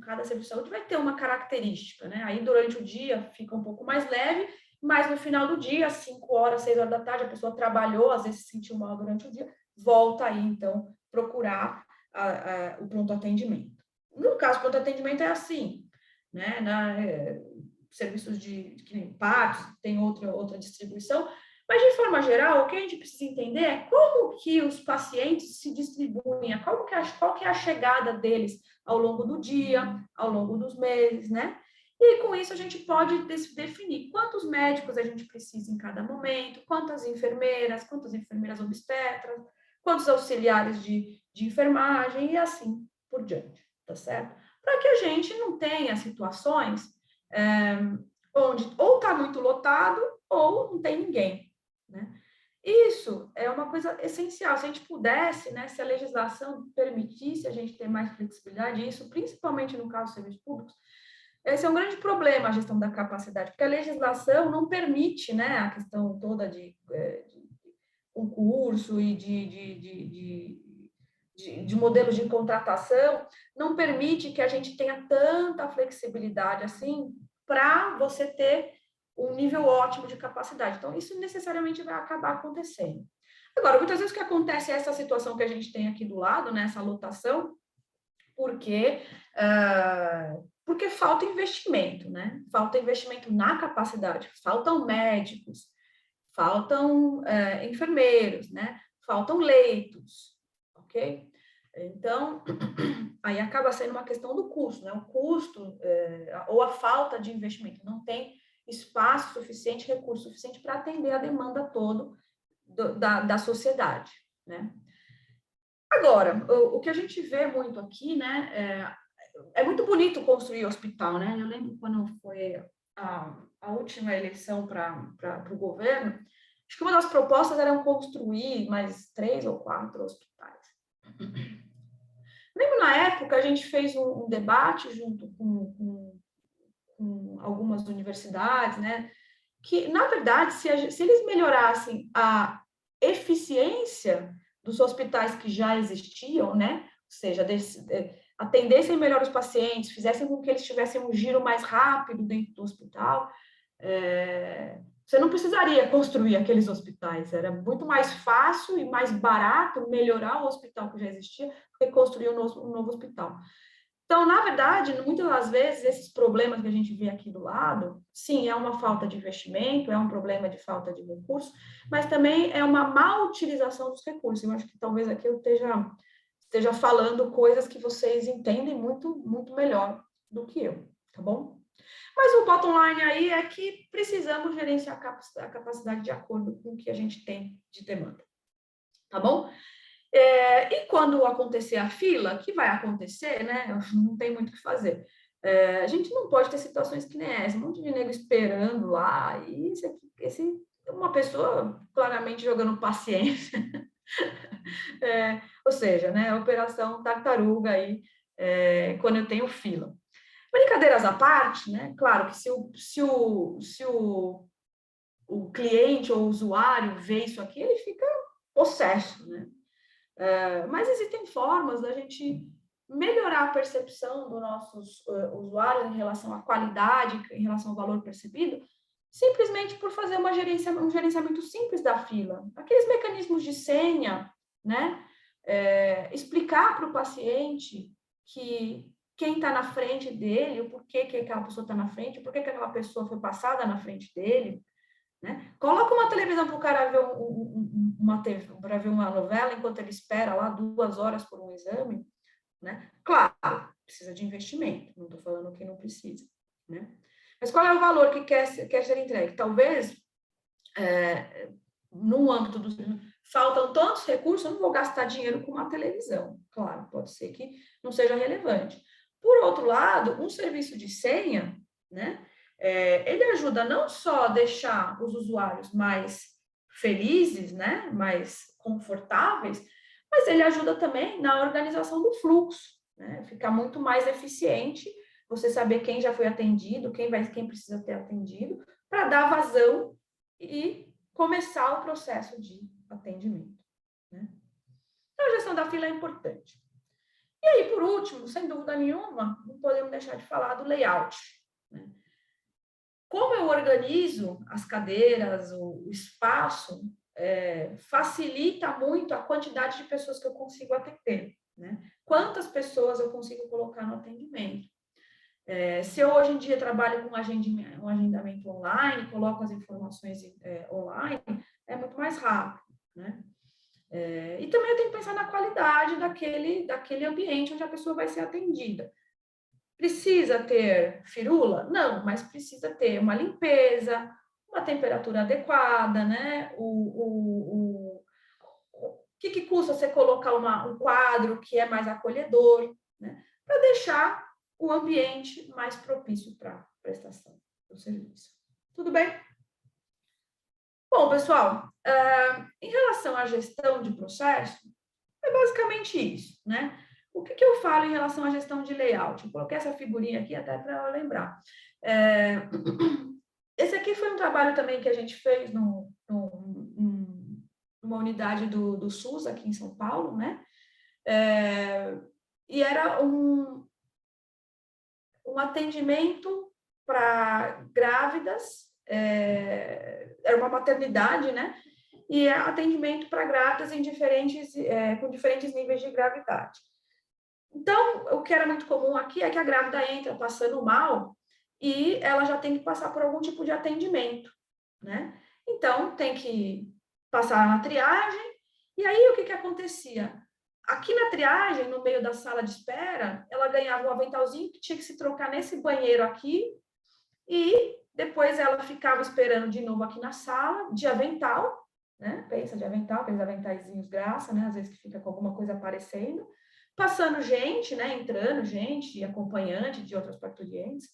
S2: cada serviço de saúde vai ter uma característica, né? Aí durante o dia fica um pouco mais leve, mas no final do dia, às 5 horas, 6 horas da tarde, a pessoa trabalhou, às vezes se sentiu mal durante o dia, volta aí, então, procurar o pronto atendimento. No caso, o pronto atendimento é assim, né? Serviços de partos, tem outra distribuição. Mas, de forma geral, o que a gente precisa entender é como que os pacientes se distribuem, qual que é a chegada deles ao longo do dia, ao longo dos meses, né? E, com isso, a gente pode definir quantos médicos a gente precisa em cada momento, quantas enfermeiras obstetras, quantos auxiliares de enfermagem e assim por diante, tá certo? Para que a gente não tenha situações onde ou está muito lotado ou não tem ninguém. Né? Isso é uma coisa essencial. Se a gente pudesse, né, se a legislação permitisse a gente ter mais flexibilidade, isso principalmente no caso dos serviços públicos, esse é um grande problema, a gestão da capacidade, porque a legislação não permite, né, a questão toda de concurso e de de modelos de contratação não permite que a gente tenha tanta flexibilidade assim para você ter um nível ótimo de capacidade. Então, isso necessariamente vai acabar acontecendo. Agora, muitas vezes o que acontece é essa situação que a gente tem aqui do lado, né, essa lotação, porque falta investimento, né? Falta investimento na capacidade, faltam médicos, faltam enfermeiros, né? Faltam leitos, ok? Então, aí acaba sendo uma questão do custo, né? O custo ou a falta de investimento, não tem espaço suficiente, recurso suficiente para atender a demanda toda da sociedade, né? Agora, o que a gente vê muito aqui, né, é muito bonito construir hospital, né? Eu lembro quando foi a última eleição para o governo, acho que uma das propostas era construir mais 3 ou 4 hospitais. Lembro na época a gente fez um debate junto com algumas universidades, né? Que, na verdade, se eles melhorassem a eficiência dos hospitais que já existiam, né? Ou seja, atendessem melhor os pacientes, fizessem com que eles tivessem um giro mais rápido dentro do hospital, você não precisaria construir aqueles hospitais. Era muito mais fácil e mais barato melhorar o hospital que já existia do que construir um novo hospital. Então, na verdade, muitas das vezes, esses problemas que a gente vê aqui do lado, sim, é uma falta de investimento, é um problema de falta de recursos, mas também é uma má utilização dos recursos. Eu acho que talvez aqui eu esteja falando coisas que vocês entendem muito, muito melhor do que eu, tá bom? Mas o bottom line aí é que precisamos gerenciar a capacidade de acordo com o que a gente tem de demanda, tá bom? E quando acontecer a fila, que vai acontecer, né? Não tem muito o que fazer. A gente não pode ter situações que nem essa, um monte de nego esperando lá, e uma pessoa claramente jogando paciência. Ou seja, né? Operação tartaruga aí, quando eu tenho fila. Brincadeiras à parte, né? Claro que se o cliente ou o usuário vê isso aqui, ele fica possesso, né? Mas existem formas da gente melhorar a percepção dos nossos usuários em relação à qualidade, em relação ao valor percebido, simplesmente por fazer um gerenciamento simples da fila. Aqueles mecanismos de senha, né? Explicar para o paciente que quem está na frente dele, o porquê que aquela pessoa está na frente, o porquê que aquela pessoa foi passada na frente dele, né? Coloca uma televisão para o cara ver para ver uma novela enquanto ele espera lá 2 horas por um exame, né? Claro, precisa de investimento, não estou falando que não precisa, né? Mas qual é o valor que quer ser entregue? Talvez, no âmbito do faltam tantos recursos, eu não vou gastar dinheiro com uma televisão. Claro, pode ser que não seja relevante. Por outro lado, um serviço de senha, né? Ele ajuda não só a deixar os usuários mais felizes, né? Mais confortáveis, mas ele ajuda também na organização do fluxo, né? Ficar muito mais eficiente, você saber quem já foi atendido, quem precisa ter atendido, para dar vazão e começar o processo de atendimento, né? Então, a gestão da fila é importante. E aí, por último, sem dúvida nenhuma, não podemos deixar de falar do layout, né? Como eu organizo as cadeiras, o espaço, facilita muito a quantidade de pessoas que eu consigo atender, né? Quantas pessoas eu consigo colocar no atendimento? Se eu hoje em dia trabalho com um agendamento online, coloco as informações online, é muito mais rápido, né? E também eu tenho que pensar na qualidade daquele ambiente onde a pessoa vai ser atendida. Precisa ter firula? Não, mas precisa ter uma limpeza, uma temperatura adequada, né? O que custa você colocar um quadro que é mais acolhedor, né? Para deixar o ambiente mais propício para a prestação do serviço. Tudo bem? Bom, pessoal, em relação à gestão de processo, é basicamente isso, né? O que eu falo em relação à gestão de layout? Eu coloquei essa figurinha aqui até para lembrar. Esse aqui foi um trabalho também que a gente fez numa unidade do SUS aqui em São Paulo, né? E era um atendimento para grávidas, era uma maternidade, né? E é atendimento para grávidas em com diferentes níveis de gravidade. Então, o que era muito comum aqui é que a grávida entra passando mal e ela já tem que passar por algum tipo de atendimento, né? Então, tem que passar na triagem, e aí o que acontecia? Aqui na triagem, no meio da sala de espera, ela ganhava um aventalzinho que tinha que se trocar nesse banheiro aqui, e depois ela ficava esperando de novo aqui na sala, de avental, né? Pensa de avental, aqueles aventaizinhos graça, né? Às vezes que fica com alguma coisa aparecendo, passando gente, né? Entrando gente, acompanhante de outras parturientes,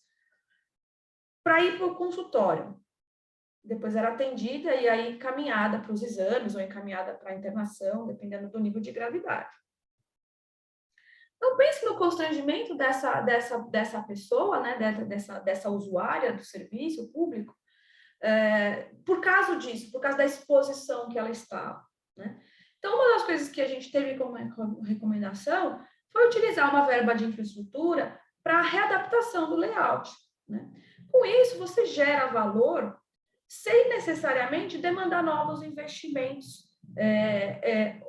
S2: para ir para o consultório. Depois era atendida e aí encaminhada para os exames ou encaminhada para a internação, dependendo do nível de gravidade. Então, pense no constrangimento dessa pessoa, né, dessa usuária do serviço público, por causa disso, por causa da exposição que ela estava, né? Então, uma das coisas que a gente teve como recomendação foi utilizar uma verba de infraestrutura para a readaptação do layout, né? Com isso, você gera valor sem necessariamente demandar novos investimentos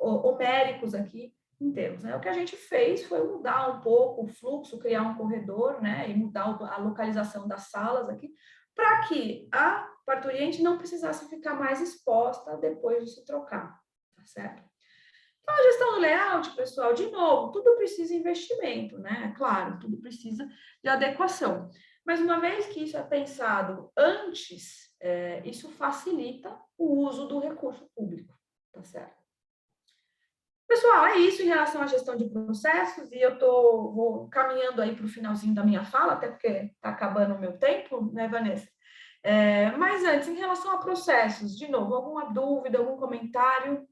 S2: homéricos aqui em termos, né? O que a gente fez foi mudar um pouco o fluxo, criar um corredor, né? E mudar a localização das salas aqui, para que a parturiente não precisasse ficar mais exposta depois de se trocar, tá certo? Então, a gestão do layout, pessoal, de novo, tudo precisa de investimento, né? Claro, tudo precisa de adequação. Mas uma vez que isso é pensado antes, isso facilita o uso do recurso público, tá certo? Pessoal, é isso em relação à gestão de processos, e eu vou caminhando aí para o finalzinho da minha fala, até porque está acabando o meu tempo, né, Vanessa? Mas antes, em relação a processos, de novo, alguma dúvida, algum comentário?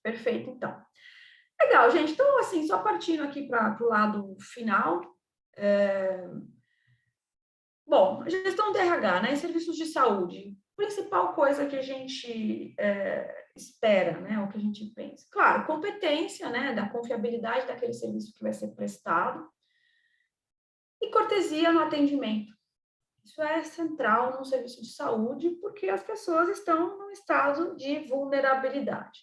S2: Perfeito, então. Legal, gente. Então, assim, só partindo aqui para o lado final. Bom, gestão do RH, né? Serviços de saúde. Principal coisa que a gente espera, né? O que a gente pensa. Claro, competência, né? Da confiabilidade daquele serviço que vai ser prestado. E cortesia no atendimento. Isso é central no serviço de saúde, porque as pessoas estão num estado de vulnerabilidade.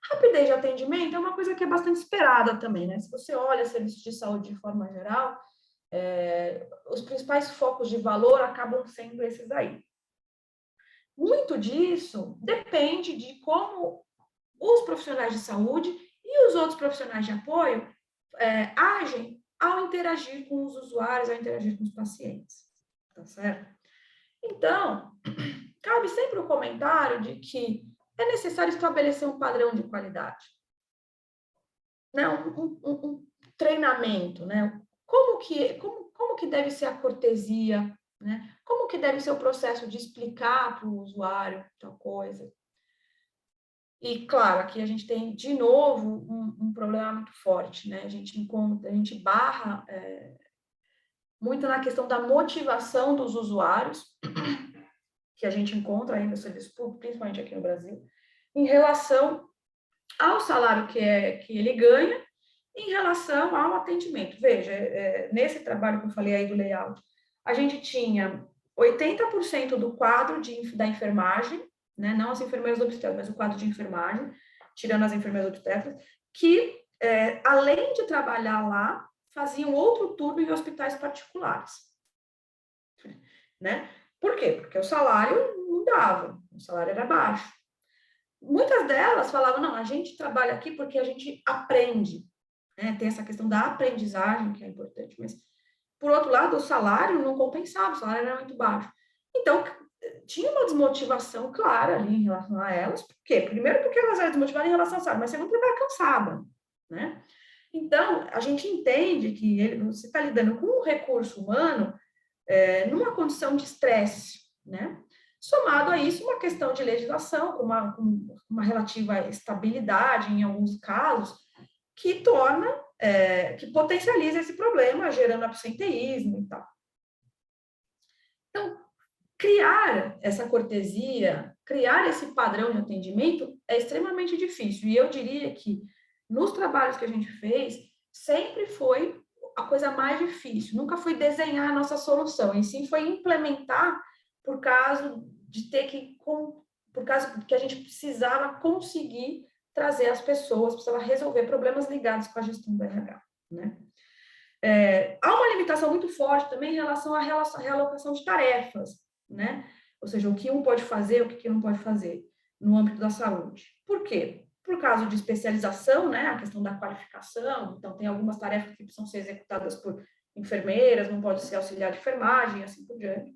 S2: Rapidez de atendimento é uma coisa que é bastante esperada também, né? Se você olha serviços de saúde de forma geral, os principais focos de valor acabam sendo esses aí. Muito disso depende de como os profissionais de saúde e os outros profissionais de apoio agem ao interagir com os usuários, ao interagir com os pacientes, tá certo? Então, cabe sempre o comentário de que é necessário estabelecer um padrão de qualidade, né? Um treinamento, né? Como que deve ser a cortesia, né? Como que deve ser o processo de explicar para o usuário tal coisa. E, claro, aqui a gente tem, de novo, um problema muito forte, né? A gente barra muito na questão da motivação dos usuários, que a gente encontra aí no serviço público, principalmente aqui no Brasil, em relação ao salário que ele ganha, em relação ao atendimento. Veja, nesse trabalho que eu falei aí do layout, a gente tinha 80% do quadro da enfermagem, né, não as enfermeiras obstetras, mas o quadro de enfermagem, tirando as enfermeiras obstetras, que, além de trabalhar lá, faziam outro turno em hospitais particulares. Né? Por quê? Porque o salário não dava, o salário era baixo. Muitas delas falavam, não, a gente trabalha aqui porque a gente aprende, né? Tem essa questão da aprendizagem, que é importante, mas, por outro lado, o salário não compensava, o salário era muito baixo. Então, tinha uma desmotivação clara ali em relação a elas. Por quê? Primeiro porque elas eram desmotivadas em relação ao salário, mas segundo porque ela cansada, né? Então, a gente entende que você está lidando com um recurso humano numa condição de estresse, né? Somado a isso, uma questão de legislação, com uma relativa estabilidade em alguns casos, que que potencializa esse problema, gerando absenteísmo e tal. Então, criar essa cortesia, criar esse padrão de atendimento é extremamente difícil. E eu diria que, nos trabalhos que a gente fez, sempre foi a coisa mais difícil. Nunca foi desenhar a nossa solução, e sim foi implementar por causa de ter que, por causa que a gente precisava conseguir trazer as pessoas, precisava resolver problemas ligados com a gestão do RH, né? Há uma limitação muito forte também em relação à realocação de tarefas, né? Ou seja, o que um pode fazer, o que não pode fazer no âmbito da saúde. Por quê? Por causa de especialização, né? A questão da qualificação. Então, tem algumas tarefas que precisam ser executadas por enfermeiras, não pode ser auxiliar de enfermagem, assim por diante.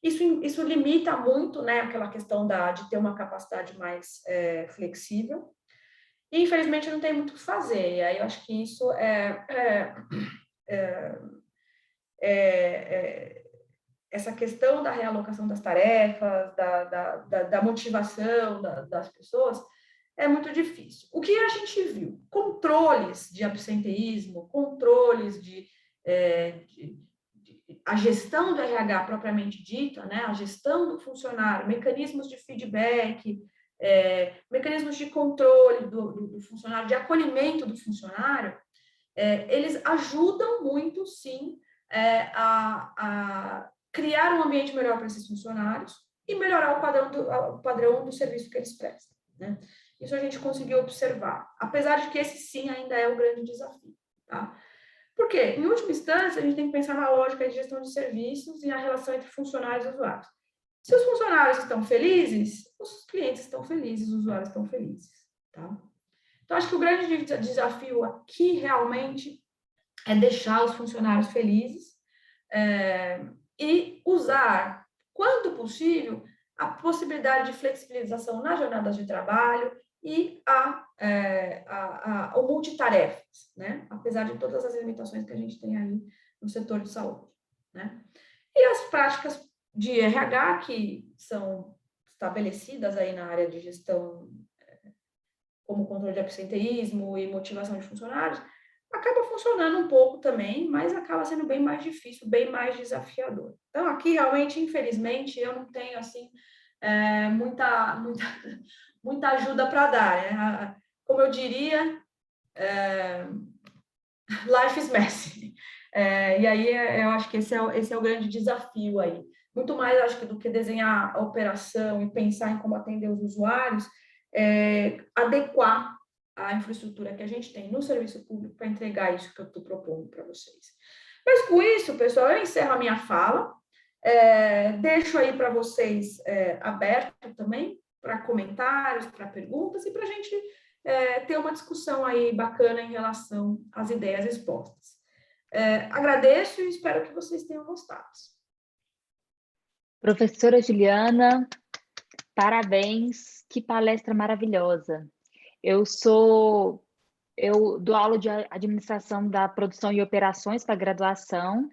S2: Isso limita muito, né? Aquela questão de ter uma capacidade mais flexível. E, infelizmente, não tem muito o que fazer. E aí, eu acho que isso essa questão da realocação das tarefas, da motivação das pessoas, é muito difícil. O que a gente viu? Controles de absenteísmo, controles a gestão do RH propriamente dita, né? A gestão do funcionário, mecanismos de feedback, mecanismos de controle do funcionário, de acolhimento do funcionário, eles ajudam muito, sim, a criar um ambiente melhor para esses funcionários e melhorar o padrão do serviço que eles prestam, né? Isso a gente conseguiu observar, apesar de que esse, sim, ainda é o grande desafio, tá? Porque, em última instância, a gente tem que pensar na lógica de gestão de serviços e a relação entre funcionários e usuários. Se os funcionários estão felizes, os clientes estão felizes, os usuários estão felizes, tá? Então, acho que o grande desafio aqui, realmente, é deixar os funcionários felizes e usar, quando possível, a possibilidade de flexibilização na jornada de trabalho e o multitarefas, né? Apesar de todas as limitações que a gente tem aí no setor de saúde, né? E as práticas de RH que são estabelecidas aí na área de gestão, como controle de absenteísmo e motivação de funcionários, acaba funcionando um pouco também, mas acaba sendo bem mais difícil, bem mais desafiador. Então, aqui, realmente, infelizmente, eu não tenho, assim, muita ajuda para dar, né? Como eu diria, life is messy. E aí, eu acho que esse é o grande desafio aí. Muito mais, acho que, do que desenhar a operação e pensar em como atender os usuários, adequar a infraestrutura que a gente tem no serviço público para entregar isso que eu estou propondo para vocês. Mas com isso, pessoal, eu encerro a minha fala, deixo aí para vocês aberto também para comentários, para perguntas e para a gente ter uma discussão aí bacana em relação às ideias expostas. Agradeço e espero que vocês tenham gostado.
S1: Professora Juliana, parabéns, que palestra maravilhosa. Eu dou aula de administração da produção e operações para graduação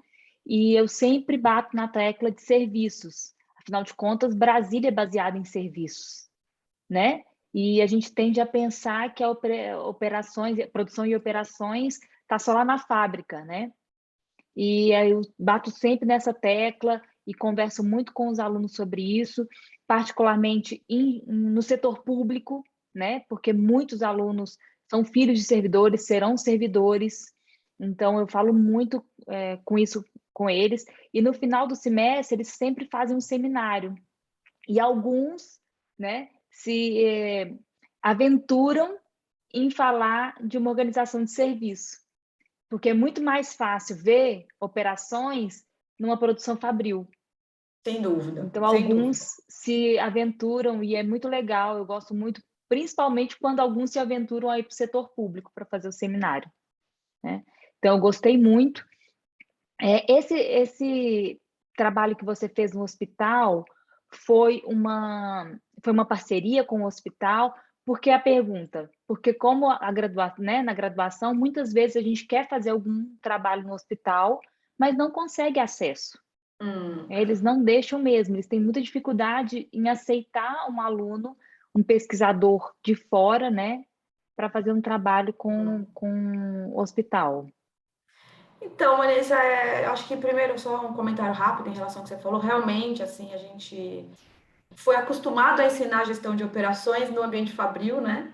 S1: e eu sempre bato na tecla de serviços. Afinal de contas, Brasília é baseada em serviços, né? E a gente tende a pensar que a produção e operações está só lá na fábrica, né? E aí eu bato sempre nessa tecla e converso muito com os alunos sobre isso, particularmente no setor público, né? Porque muitos alunos são filhos de servidores, serão servidores, então eu falo muito com isso com eles. E no final do semestre, eles sempre fazem um seminário. E alguns, né, se aventuram em falar de uma organização de serviço, porque é muito mais fácil ver operações numa produção fabril.
S2: Sem dúvida.
S1: Então,
S2: sem
S1: alguns
S2: dúvida.
S1: se aventuram e é muito legal, eu gosto muito, principalmente quando alguns se aventuram aí para o setor público para fazer o seminário, né? Então, eu gostei muito. Esse trabalho que você fez no hospital foi uma parceria com o hospital, porque a pergunta, porque como né, na graduação, muitas vezes a gente quer fazer algum trabalho no hospital, mas não consegue acesso. Eles não deixam mesmo, eles têm muita dificuldade em aceitar um aluno, um pesquisador de fora, né, para fazer um trabalho com o hospital.
S2: Então, Vanessa, acho que primeiro só um comentário rápido em relação ao que você falou. Realmente, assim, a gente foi acostumado a ensinar gestão de operações no ambiente fabril, né?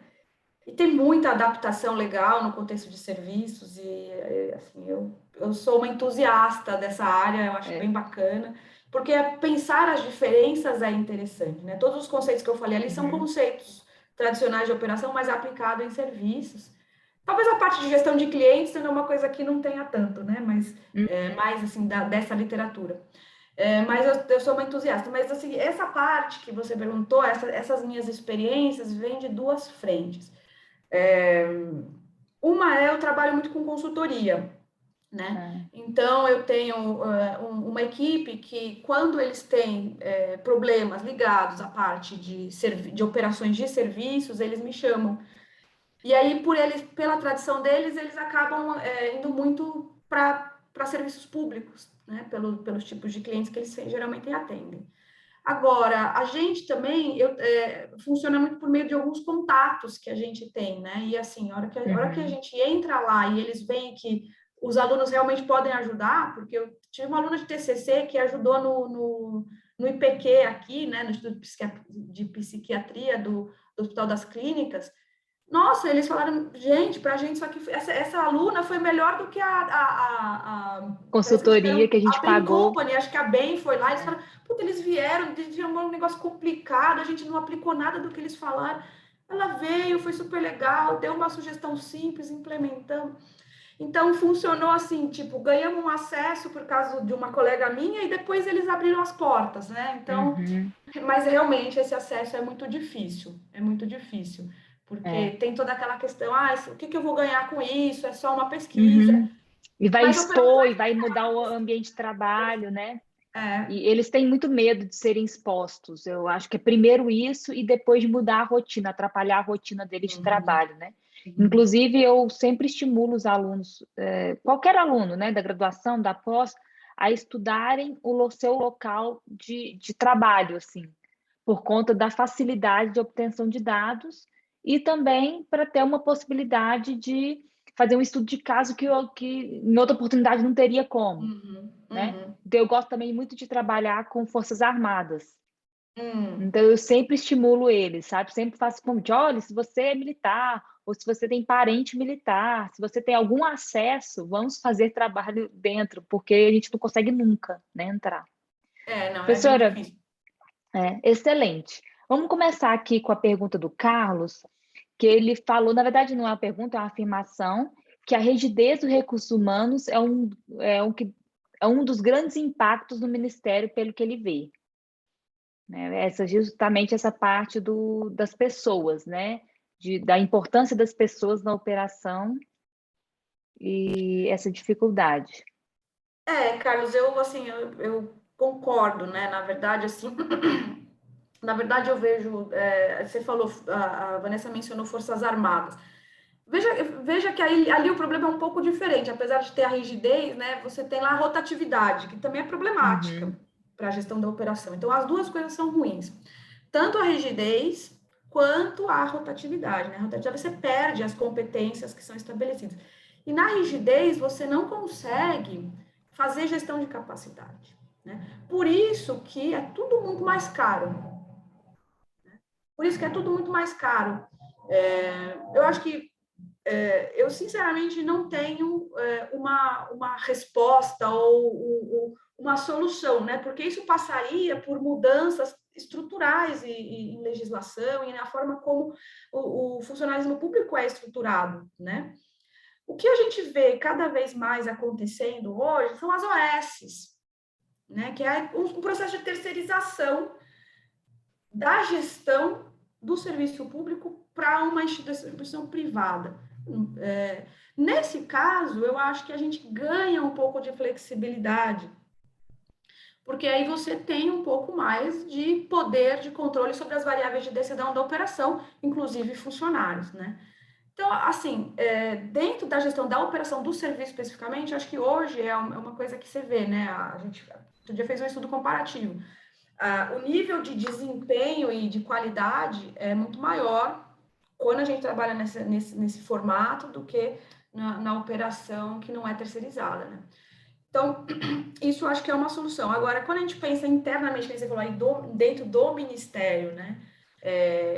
S2: E tem muita adaptação legal no contexto de serviços e, assim, eu sou uma entusiasta dessa área, eu acho bem bacana, porque pensar as diferenças é interessante, né? Todos os conceitos que eu falei ali são conceitos tradicionais de operação, mas aplicado em serviços. Talvez a parte de gestão de clientes seja uma coisa que não tenha tanto, né? Mas mais, assim, dessa literatura. Mas eu sou uma entusiasta. Mas, assim, essa parte que você perguntou, essas minhas experiências, vêm de duas frentes. Uma eu trabalho muito com consultoria, né? Então, eu tenho uma equipe que, quando eles têm problemas ligados à parte de operações de serviços, eles me chamam. E aí, pela tradição deles, eles acabam indo muito para serviços públicos, né? Pelos tipos de clientes que eles geralmente atendem. Agora, a gente também funciona muito por meio de alguns contatos que a gente tem, né? E assim, a hora que a gente entra lá e eles veem que os alunos realmente podem ajudar, porque eu tive uma aluna de TCC que ajudou no IPQ aqui, né? No Instituto de Psiquiatria do Hospital das Clínicas. Nossa, eles falaram, gente, para a gente, só que essa aluna foi melhor do que parece que eles
S1: Consultoria
S2: fizeram
S1: que a
S2: a
S1: gente
S2: Bain
S1: pagou.
S2: Company, acho que a Bain foi lá, eles falaram, puta, eles vieram, eles tinham um negócio complicado, a gente não aplicou nada do que eles falaram. Ela veio, foi super legal, deu uma sugestão simples, implementamos. Então, funcionou assim, tipo, ganhamos um acesso por causa de uma colega minha e depois eles abriram as portas, né? Então, mas realmente esse acesso é muito difícil, porque tem toda aquela questão, o que eu vou ganhar com isso? É só uma pesquisa.
S1: E vai
S2: Mas
S1: expor, e vai mudar o ambiente de trabalho, né? E eles têm muito medo de serem expostos. Eu acho que é primeiro isso e depois mudar a rotina, atrapalhar a rotina deles de trabalho, né? Inclusive, eu sempre estimulo os alunos, qualquer aluno, né, da graduação, da pós, a estudarem o seu local de trabalho, assim, por conta da facilidade de obtenção de dados e também para ter uma possibilidade de fazer um estudo de caso que em outra oportunidade não teria como, né? Então, eu gosto também muito de trabalhar com forças armadas. Então, eu sempre estimulo eles, sabe? Sempre faço convite, olha, se você é militar, ou se você tem parente militar, se você tem algum acesso, vamos fazer trabalho dentro, porque a gente não consegue nunca, né, entrar.
S2: Não, é bem
S1: Professora,
S2: difícil.
S1: excelente. Vamos começar aqui com a pergunta do Carlos, que ele falou, na verdade não é uma pergunta, é uma afirmação, que a rigidez dos recursos humanos é um dos grandes impactos do Ministério pelo que ele vê. Né? Justamente essa parte das pessoas, né? Da importância das pessoas na operação e essa dificuldade.
S2: Carlos, eu concordo, né? Na verdade, assim, na verdade eu vejo, você falou, a Vanessa mencionou Forças Armadas. Veja que ali o problema é um pouco diferente, apesar de ter a rigidez, né? Você tem lá a rotatividade, que também é problemática para a gestão da operação. Então, as duas coisas são ruins. Tanto a rigidez quanto a rotatividade, né? A rotatividade você perde as competências que são estabelecidas. E na rigidez você não consegue fazer gestão de capacidade, né? Por isso que é tudo muito mais caro. Por isso que é tudo muito mais caro. Eu acho que eu sinceramente não tenho uma resposta ou uma solução, né? Porque isso passaria por mudanças estruturais em legislação e na forma como o funcionalismo público é estruturado, né? O que a gente vê cada vez mais acontecendo hoje são as OSs, né? Que é um processo de terceirização da gestão do serviço público para uma instituição privada. Nesse caso, eu acho que a gente ganha um pouco de flexibilidade, porque aí você tem um pouco mais de poder de controle sobre as variáveis de decisão da operação, inclusive funcionários, né? Então, assim, dentro da gestão da operação do serviço especificamente, acho que hoje é uma coisa que você vê, né? A gente outro dia fez um estudo comparativo. O nível de desempenho e de qualidade é muito maior quando a gente trabalha nesse formato do que na operação que não é terceirizada, né? Então, isso eu acho que é uma solução. Agora, quando a gente pensa internamente, que você falou aí, dentro do Ministério, né?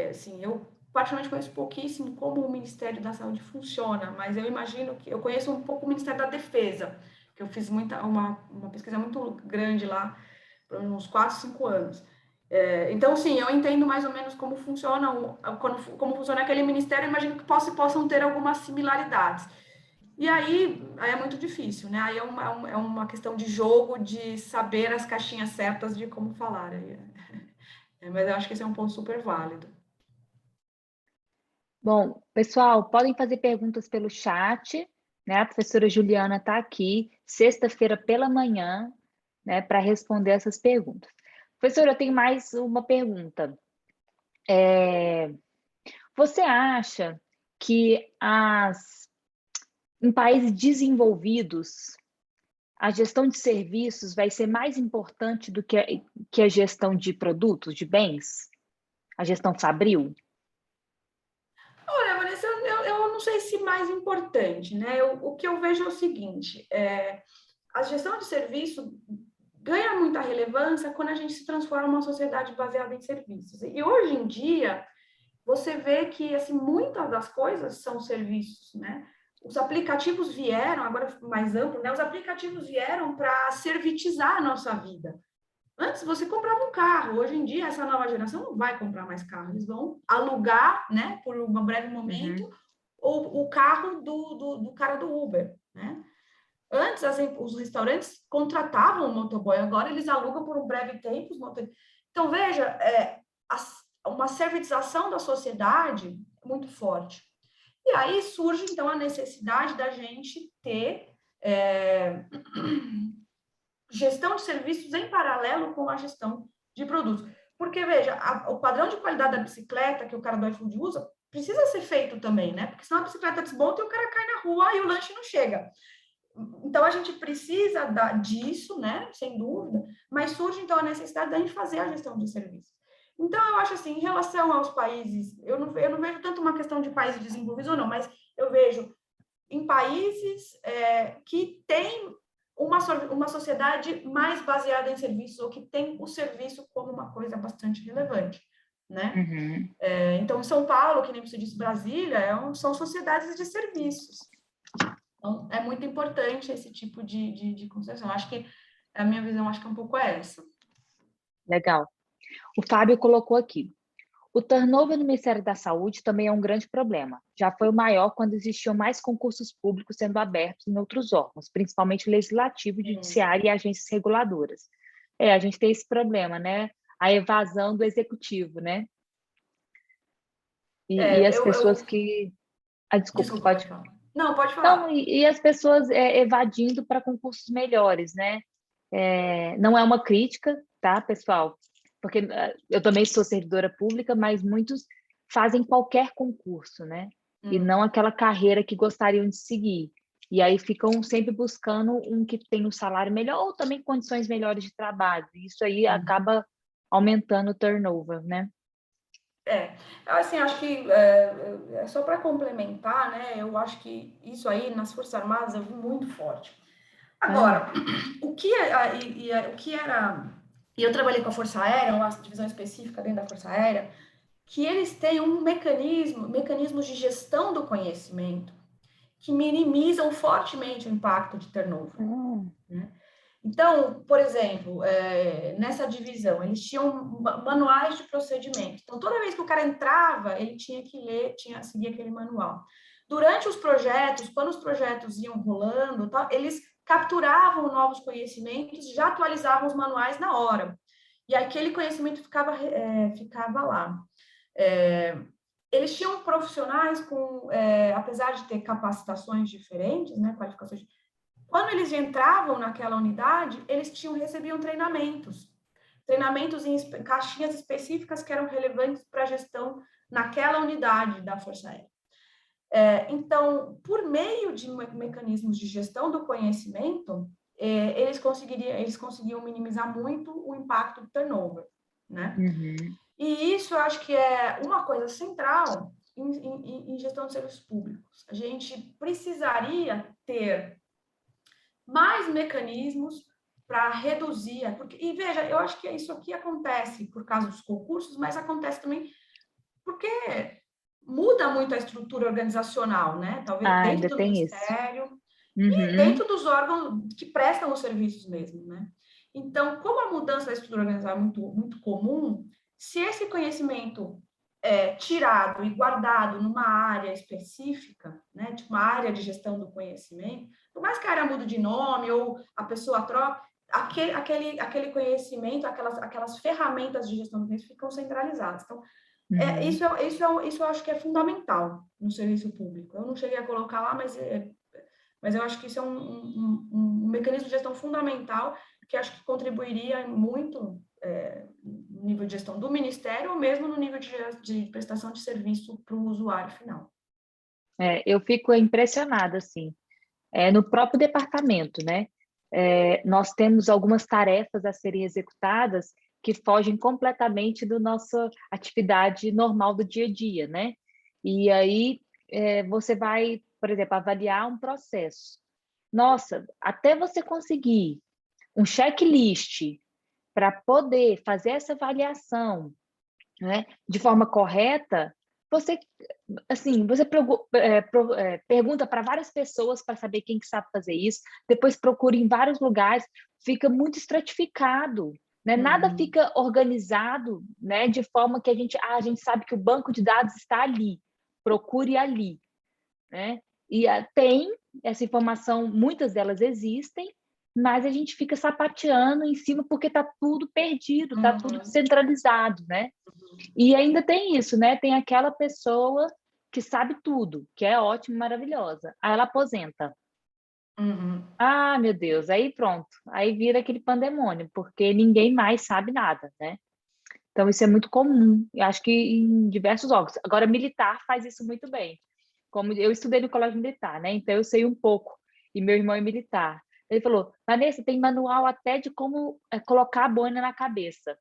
S2: Assim, eu particularmente conheço pouquíssimo como o Ministério da Saúde funciona, mas eu imagino que eu conheço um pouco o Ministério da Defesa, que eu fiz uma pesquisa muito grande lá, por uns 4, 5 anos. Então, sim, eu entendo mais ou menos como funciona, como funciona aquele ministério, imagino que possam ter algumas similaridades. E aí é muito difícil, né? Aí é uma questão de jogo, de saber as caixinhas certas de como falar. Mas eu acho que esse é um ponto super válido.
S1: Bom, pessoal, podem fazer perguntas pelo chat, né? A professora Juliana está aqui, sexta-feira pela manhã, né, para responder essas perguntas. Professora, eu tenho mais uma pergunta. Você acha que em países desenvolvidos, a gestão de serviços vai ser mais importante do que a gestão de produtos, de bens? A gestão fabril?
S2: Olha, Vanessa, eu não sei se mais importante, né? O que eu vejo é o seguinte: a gestão de serviço ganha muita relevância quando a gente se transforma numa sociedade baseada em serviços. E hoje em dia, você vê que assim, muitas das coisas são serviços, né? Os aplicativos vieram, agora mais amplo, né? Os aplicativos vieram para servitizar a nossa vida. Antes você comprava um carro, hoje em dia essa nova geração não vai comprar mais carro, eles vão alugar, né, por um breve momento, o carro do cara do Uber, né? Antes os restaurantes contratavam o motoboy, agora eles alugam por um breve tempo os motoboys. Então veja, uma servitização da sociedade muito forte. E aí surge então a necessidade da gente ter gestão de serviços em paralelo com a gestão de produtos. Porque, veja, o padrão de qualidade da bicicleta que o cara do iFood usa precisa ser feito também, né? Porque senão a bicicleta desmonta e o cara cai na rua e o lanche não chega. Então, a gente precisa disso, né? Sem dúvida, mas surge, então, a necessidade da gente fazer a gestão de serviços. Então, eu acho assim, em relação aos países, eu não vejo tanto uma questão de países desenvolvidos ou não, mas eu vejo em países que têm uma sociedade mais baseada em serviços, ou que tem o serviço como uma coisa bastante relevante, né?
S1: Uhum.
S2: Então, em São Paulo, que nem você disse, Brasília, são sociedades de serviços. Então, é muito importante esse tipo de concessão. Acho que a minha visão, acho que é um pouco essa.
S1: Legal. O Fábio colocou aqui. O turnover no Ministério da Saúde também é um grande problema. Já foi o maior quando existiam mais concursos públicos sendo abertos em outros órgãos, principalmente legislativo, judiciário e agências reguladoras. A gente tem esse problema, né? A evasão do executivo, né? E as pessoas que... desculpa,
S2: Desculpa,
S1: pode...
S2: pode falar. Não, pode
S1: Não,
S2: falar.
S1: e as pessoas evadindo para concursos melhores, né? Não é uma crítica, tá, pessoal? Porque eu também sou servidora pública, mas muitos fazem qualquer concurso, né? E não aquela carreira que gostariam de seguir. E aí ficam sempre buscando um que tem um salário melhor ou também condições melhores de trabalho. Isso aí acaba aumentando o turnover, né?
S2: Assim, acho que só para complementar, né? Eu acho que isso aí nas Forças Armadas eu vi muito forte. Agora, o que era, e eu trabalhei com a Força Aérea, uma divisão específica dentro da Força Aérea, que eles têm mecanismos de gestão do conhecimento que minimizam fortemente o impacto de turnover, né? Então, por exemplo, nessa divisão, eles tinham manuais de procedimento. Então, toda vez que o cara entrava, ele tinha que ler, seguir aquele manual. Durante os projetos, quando os projetos iam rolando, eles capturavam novos conhecimentos, já atualizavam os manuais na hora. E aquele conhecimento ficava lá. Eles tinham profissionais apesar de ter capacitações diferentes, né, qualificações. Quando eles entravam naquela unidade, eles recebiam treinamentos em caixinhas específicas que eram relevantes para a gestão naquela unidade da Força Aérea. Então, por meio de mecanismos de gestão do conhecimento, eles conseguiam minimizar muito o impacto do turnover, né? E isso eu acho que é uma coisa central em gestão de serviços públicos. A gente precisaria ter mais mecanismos para reduzir, porque, e veja, eu acho que isso aqui acontece por causa dos concursos, mas acontece também porque muda muito a estrutura organizacional, né? Talvez dentro
S1: Ainda
S2: do
S1: tem isso.
S2: ministério e
S1: Uhum.
S2: dentro dos órgãos que prestam os serviços mesmo, né? Então, como a mudança da estrutura organizacional é muito comum, se esse conhecimento é tirado e guardado numa área específica, né, tipo uma área de gestão do conhecimento, por mais que a área mude de nome ou a pessoa troque, aquele conhecimento, aquelas ferramentas de gestão do conhecimento ficam centralizadas. Então,
S1: Uhum.
S2: isso eu acho que é fundamental no serviço público. Eu não cheguei a colocar lá, mas eu acho que isso é um mecanismo de gestão fundamental que acho que contribuiria muito no nível de gestão do Ministério ou mesmo no nível de prestação de serviço para o usuário final.
S1: Eu fico impressionada, assim. No próprio departamento, né? Nós temos algumas tarefas a serem executadas que fogem completamente da nossa atividade normal do dia a dia, né? E aí você vai, por exemplo, avaliar um processo. Nossa, até você conseguir um checklist para poder fazer essa avaliação, né, de forma correta, você assim, você pergunta para várias pessoas para saber quem que sabe fazer isso, depois procura em vários lugares, fica muito estratificado, né? Nada
S2: Uhum,
S1: fica organizado, né? De forma que a gente sabe que o banco de dados está ali, procure ali, né? E tem essa informação, muitas delas existem, mas a gente fica sapateando em cima porque está tudo perdido, está tudo
S2: uhum,
S1: centralizado, né? E ainda tem isso, né? Tem aquela pessoa que sabe tudo, que é ótima, maravilhosa. Aí ela aposenta.
S2: uhum.
S1: Ah, meu Deus, aí pronto. Aí vira aquele pandemônio, porque ninguém mais sabe nada, né? Então isso é muito comum. Eu acho que em diversos órgãos. Agora, militar faz isso muito bem. Como eu estudei no colégio militar, né? Então eu sei um pouco. E meu irmão é militar. Ele falou: Vanessa, tem manual até de como colocar a boina na cabeça.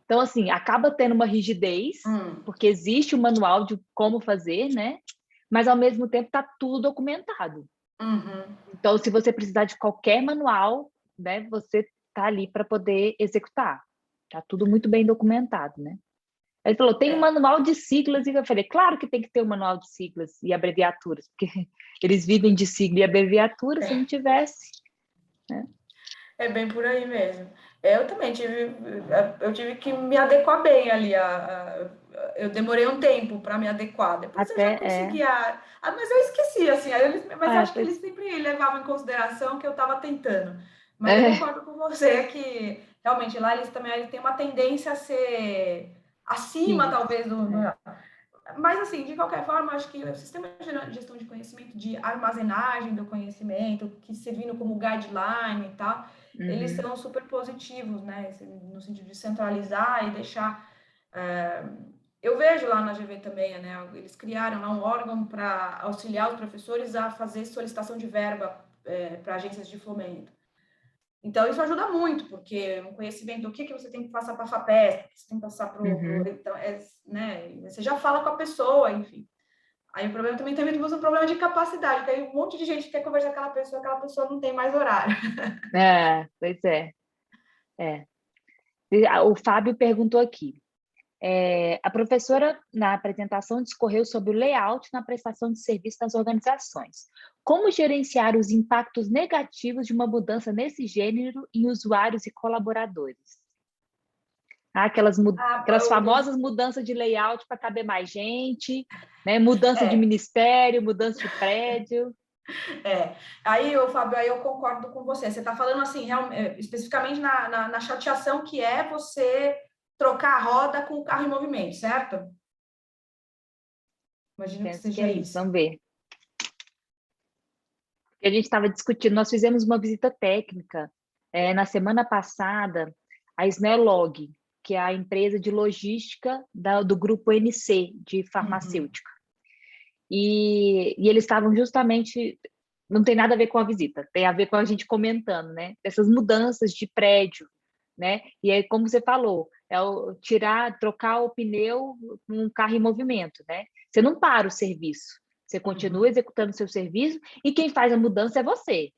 S1: Então, assim, acaba tendo uma rigidez,
S2: Hum,
S1: porque existe o manual de como fazer, né? Mas, ao mesmo tempo, está tudo documentado.
S2: uhum.
S1: Então, se você precisar de qualquer manual, né, você está ali para poder executar. Está tudo muito bem documentado, né? Ele falou, tem um
S2: É,
S1: manual de siglas, e eu falei, claro que tem que ter um manual de siglas e abreviaturas, porque eles vivem de sigla e abreviatura, se não tivesse, né?
S2: é bem por aí mesmo. Eu também eu tive que me adequar bem ali. Eu demorei um tempo para me adequar. Depois eu já
S1: Até
S2: conseguia. Mas eu esqueci, assim. Mas eu acho que eles
S1: pois,
S2: sempre levavam em consideração que eu estava tentando. Mas eu
S1: é,
S2: concordo com você que realmente lá eles têm uma tendência a ser acima,
S1: isso,
S2: talvez,
S1: é.
S2: mas, assim, de qualquer forma, acho que o sistema de gestão de conhecimento, de armazenagem do conhecimento, que servindo como guideline e tal, eles
S1: Uhum.
S2: são super positivos, né? No sentido de centralizar e deixar. Eu vejo lá na GV também, né? Eles criaram lá um órgão para auxiliar os professores a fazer solicitação de verba para agências de fomento. Então, isso ajuda muito, porque um conhecimento do que você tem que passar para a FAPESP, que você tem que passar para o.
S1: Uhum.
S2: Então, né, você já fala com a pessoa, enfim. Aí o problema também teve um problema de capacidade, porque aí um monte de gente quer conversar com aquela pessoa não tem mais horário.
S1: Pois é, é. O Fábio perguntou aqui. A professora, na apresentação, discorreu sobre o layout na prestação de serviço das organizações. Como gerenciar os impactos negativos de uma mudança nesse gênero em usuários e colaboradores?
S2: Ah,
S1: Aquelas famosas mudanças de layout para caber mais gente, né? Mudança de
S2: é,
S1: ministério, mudança de prédio.
S2: é. Aí, Fábio, aí eu concordo com você. Você está falando assim, especificamente na chateação que é você trocar a roda com o carro em movimento, certo? Imagino que
S1: Penso que
S2: seja
S1: é isso,
S2: isso.
S1: vamos ver. A gente estava discutindo, nós fizemos uma visita técnica na semana passada, a Snellog, que é a empresa de logística do grupo NC, de
S2: Uhum.
S1: farmacêutica. E eles estavam justamente, não tem nada a ver com a visita, tem a ver com a gente comentando, né? Essas mudanças de prédio, né? E aí, como você falou, trocar o pneu num carro em movimento, né? Você não para o serviço, você continua executando o seu serviço e quem faz a mudança é você,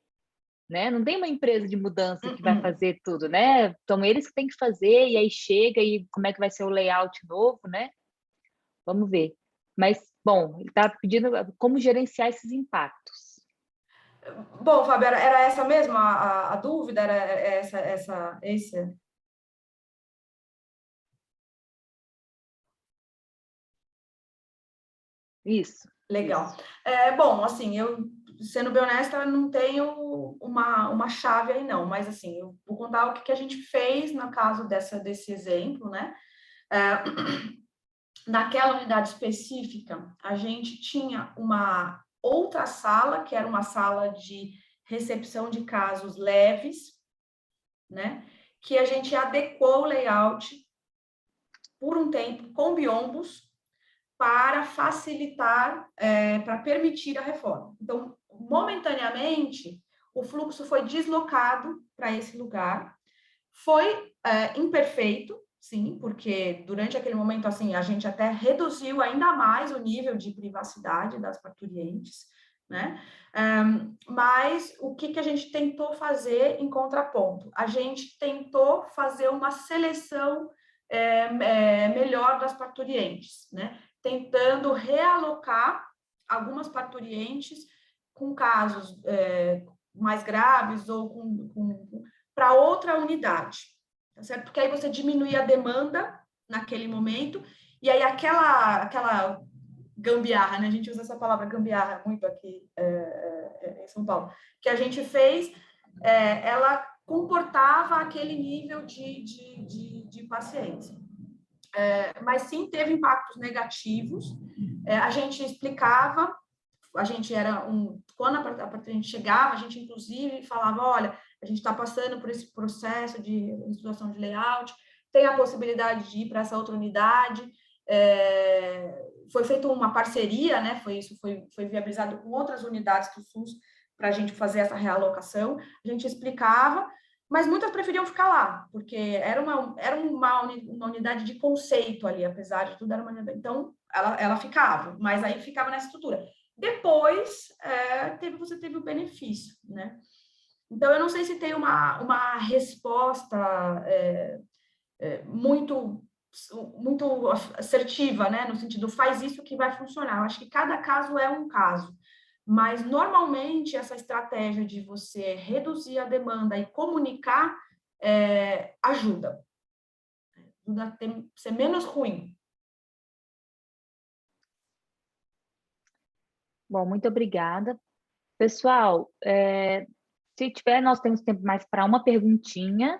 S1: né? Não tem uma empresa de mudança que vai fazer tudo, né? Então, eles que têm que fazer, e aí chega, e como é que vai ser o layout novo, né? Vamos ver. Mas, bom, ele está pedindo como gerenciar esses impactos.
S2: Bom, Fábio, era essa mesmo a dúvida? Era esse?
S1: Isso.
S2: Legal.
S1: Isso.
S2: Bom, assim, eu, sendo bem honesta, eu não tenho uma chave aí, não. Mas, assim, eu vou contar o que a gente fez no caso desse exemplo, né? Naquela unidade específica, a gente tinha uma outra sala, que era uma sala de recepção de casos leves, né? Que a gente adequou o layout por um tempo com biombos para facilitar, para permitir a reforma. Então, momentaneamente, o fluxo foi deslocado para esse lugar. Foi imperfeito, sim, porque durante aquele momento, assim, a gente até reduziu ainda mais o nível de privacidade das parturientes, né? Mas o que a gente tentou fazer em contraponto? A gente tentou fazer uma seleção melhor das parturientes, né? Tentando realocar algumas parturientes com casos mais graves ou para outra unidade, tá certo? Porque aí você diminui a demanda naquele momento, e aí aquela gambiarra, né? A gente usa essa palavra gambiarra muito aqui em São Paulo, que a gente fez, ela comportava aquele nível de paciência. Mas sim teve impactos negativos. A gente explicava, a gente quando a paciente chegava, a gente inclusive falava, olha, a gente está passando por esse processo de situação de layout, tem a possibilidade de ir para essa outra unidade. Foi feita uma parceria, né? Foi viabilizado com outras unidades do SUS para a gente fazer essa realocação. A gente explicava, mas muitas preferiam ficar lá, porque era uma unidade de conceito ali, apesar de tudo, era uma unidade. Então, ela ficava, mas aí ficava nessa estrutura. Depois, você teve o benefício, né? Então, eu não sei se tem uma resposta muito assertiva, né? No sentido, faz isso que vai funcionar. Eu acho que cada caso é um caso. Mas, normalmente, essa estratégia de você reduzir a demanda e comunicar ajuda. Ajuda a ser menos ruim.
S1: Bom, muito obrigada. Pessoal, se tiver, nós temos tempo mais para uma perguntinha.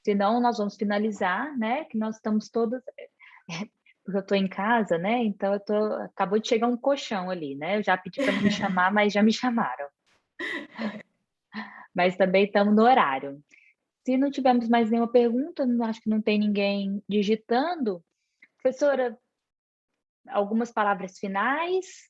S1: Senão, nós vamos finalizar, né? Que nós estamos todas... Porque eu estou em casa, né? Então, acabou de chegar um colchão ali, né? Eu já pedi para não me chamar, mas já me chamaram. Mas também estamos no horário. Se não tivermos mais nenhuma pergunta, acho que não tem ninguém digitando. Professora, algumas palavras finais?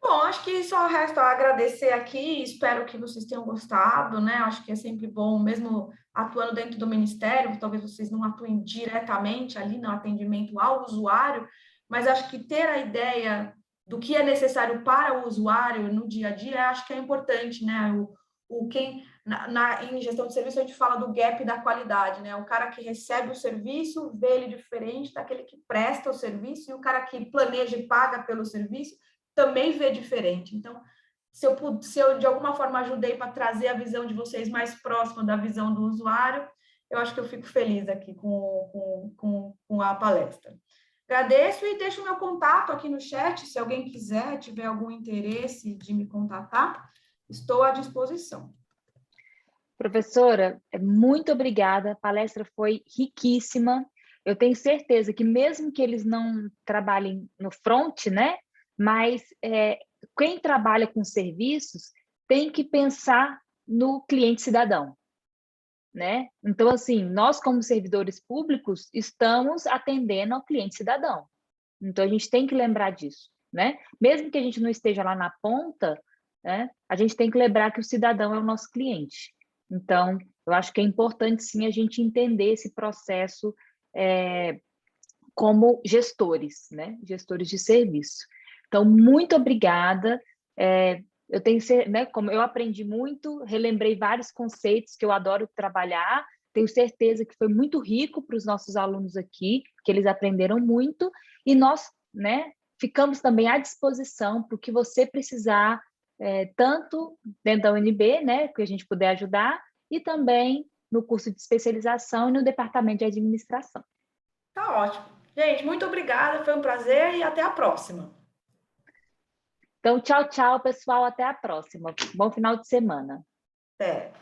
S2: Bom, acho que só resta agradecer aqui, espero que vocês tenham gostado, né? Acho que é sempre bom, mesmo atuando dentro do Ministério, talvez vocês não atuem diretamente ali no atendimento ao usuário, mas acho que ter a ideia do que é necessário para o usuário no dia a dia, acho que é importante, né? Em gestão de serviço, a gente fala do gap da qualidade, né? O cara que recebe o serviço vê ele diferente daquele que presta o serviço, e o cara que planeja e paga pelo serviço também vê diferente. Então, se eu de alguma forma ajudei para trazer a visão de vocês mais próxima da visão do usuário, eu acho que eu fico feliz aqui com a palestra. Agradeço e deixo o meu contato aqui no chat, se alguém quiser, tiver algum interesse de me contatar, estou à disposição.
S1: Professora, muito obrigada. A palestra foi riquíssima. Eu tenho certeza que mesmo que eles não trabalhem no front, né? Mas quem trabalha com serviços tem que pensar no cliente cidadão, né? Então, assim, nós como servidores públicos estamos atendendo ao cliente cidadão. Então, a gente tem que lembrar disso, né? Mesmo que a gente não esteja lá na ponta, né? A gente tem que lembrar que o cidadão é o nosso cliente. Então, eu acho que é importante, sim, a gente entender esse processo como gestores, né? Gestores de serviço. Então, muito obrigada. Eu tenho, né, como eu aprendi muito, relembrei vários conceitos que eu adoro trabalhar. Tenho certeza que foi muito rico para os nossos alunos aqui, que eles aprenderam muito, e nós, né, ficamos também à disposição para o que você precisar, tanto dentro da UNB, né, que a gente puder ajudar, e também no curso de especialização e no departamento de administração.
S2: Tá ótimo. Gente, muito obrigada, foi um prazer e até a próxima.
S1: Então, tchau, tchau, pessoal, até a próxima. Bom final de semana.
S2: Até.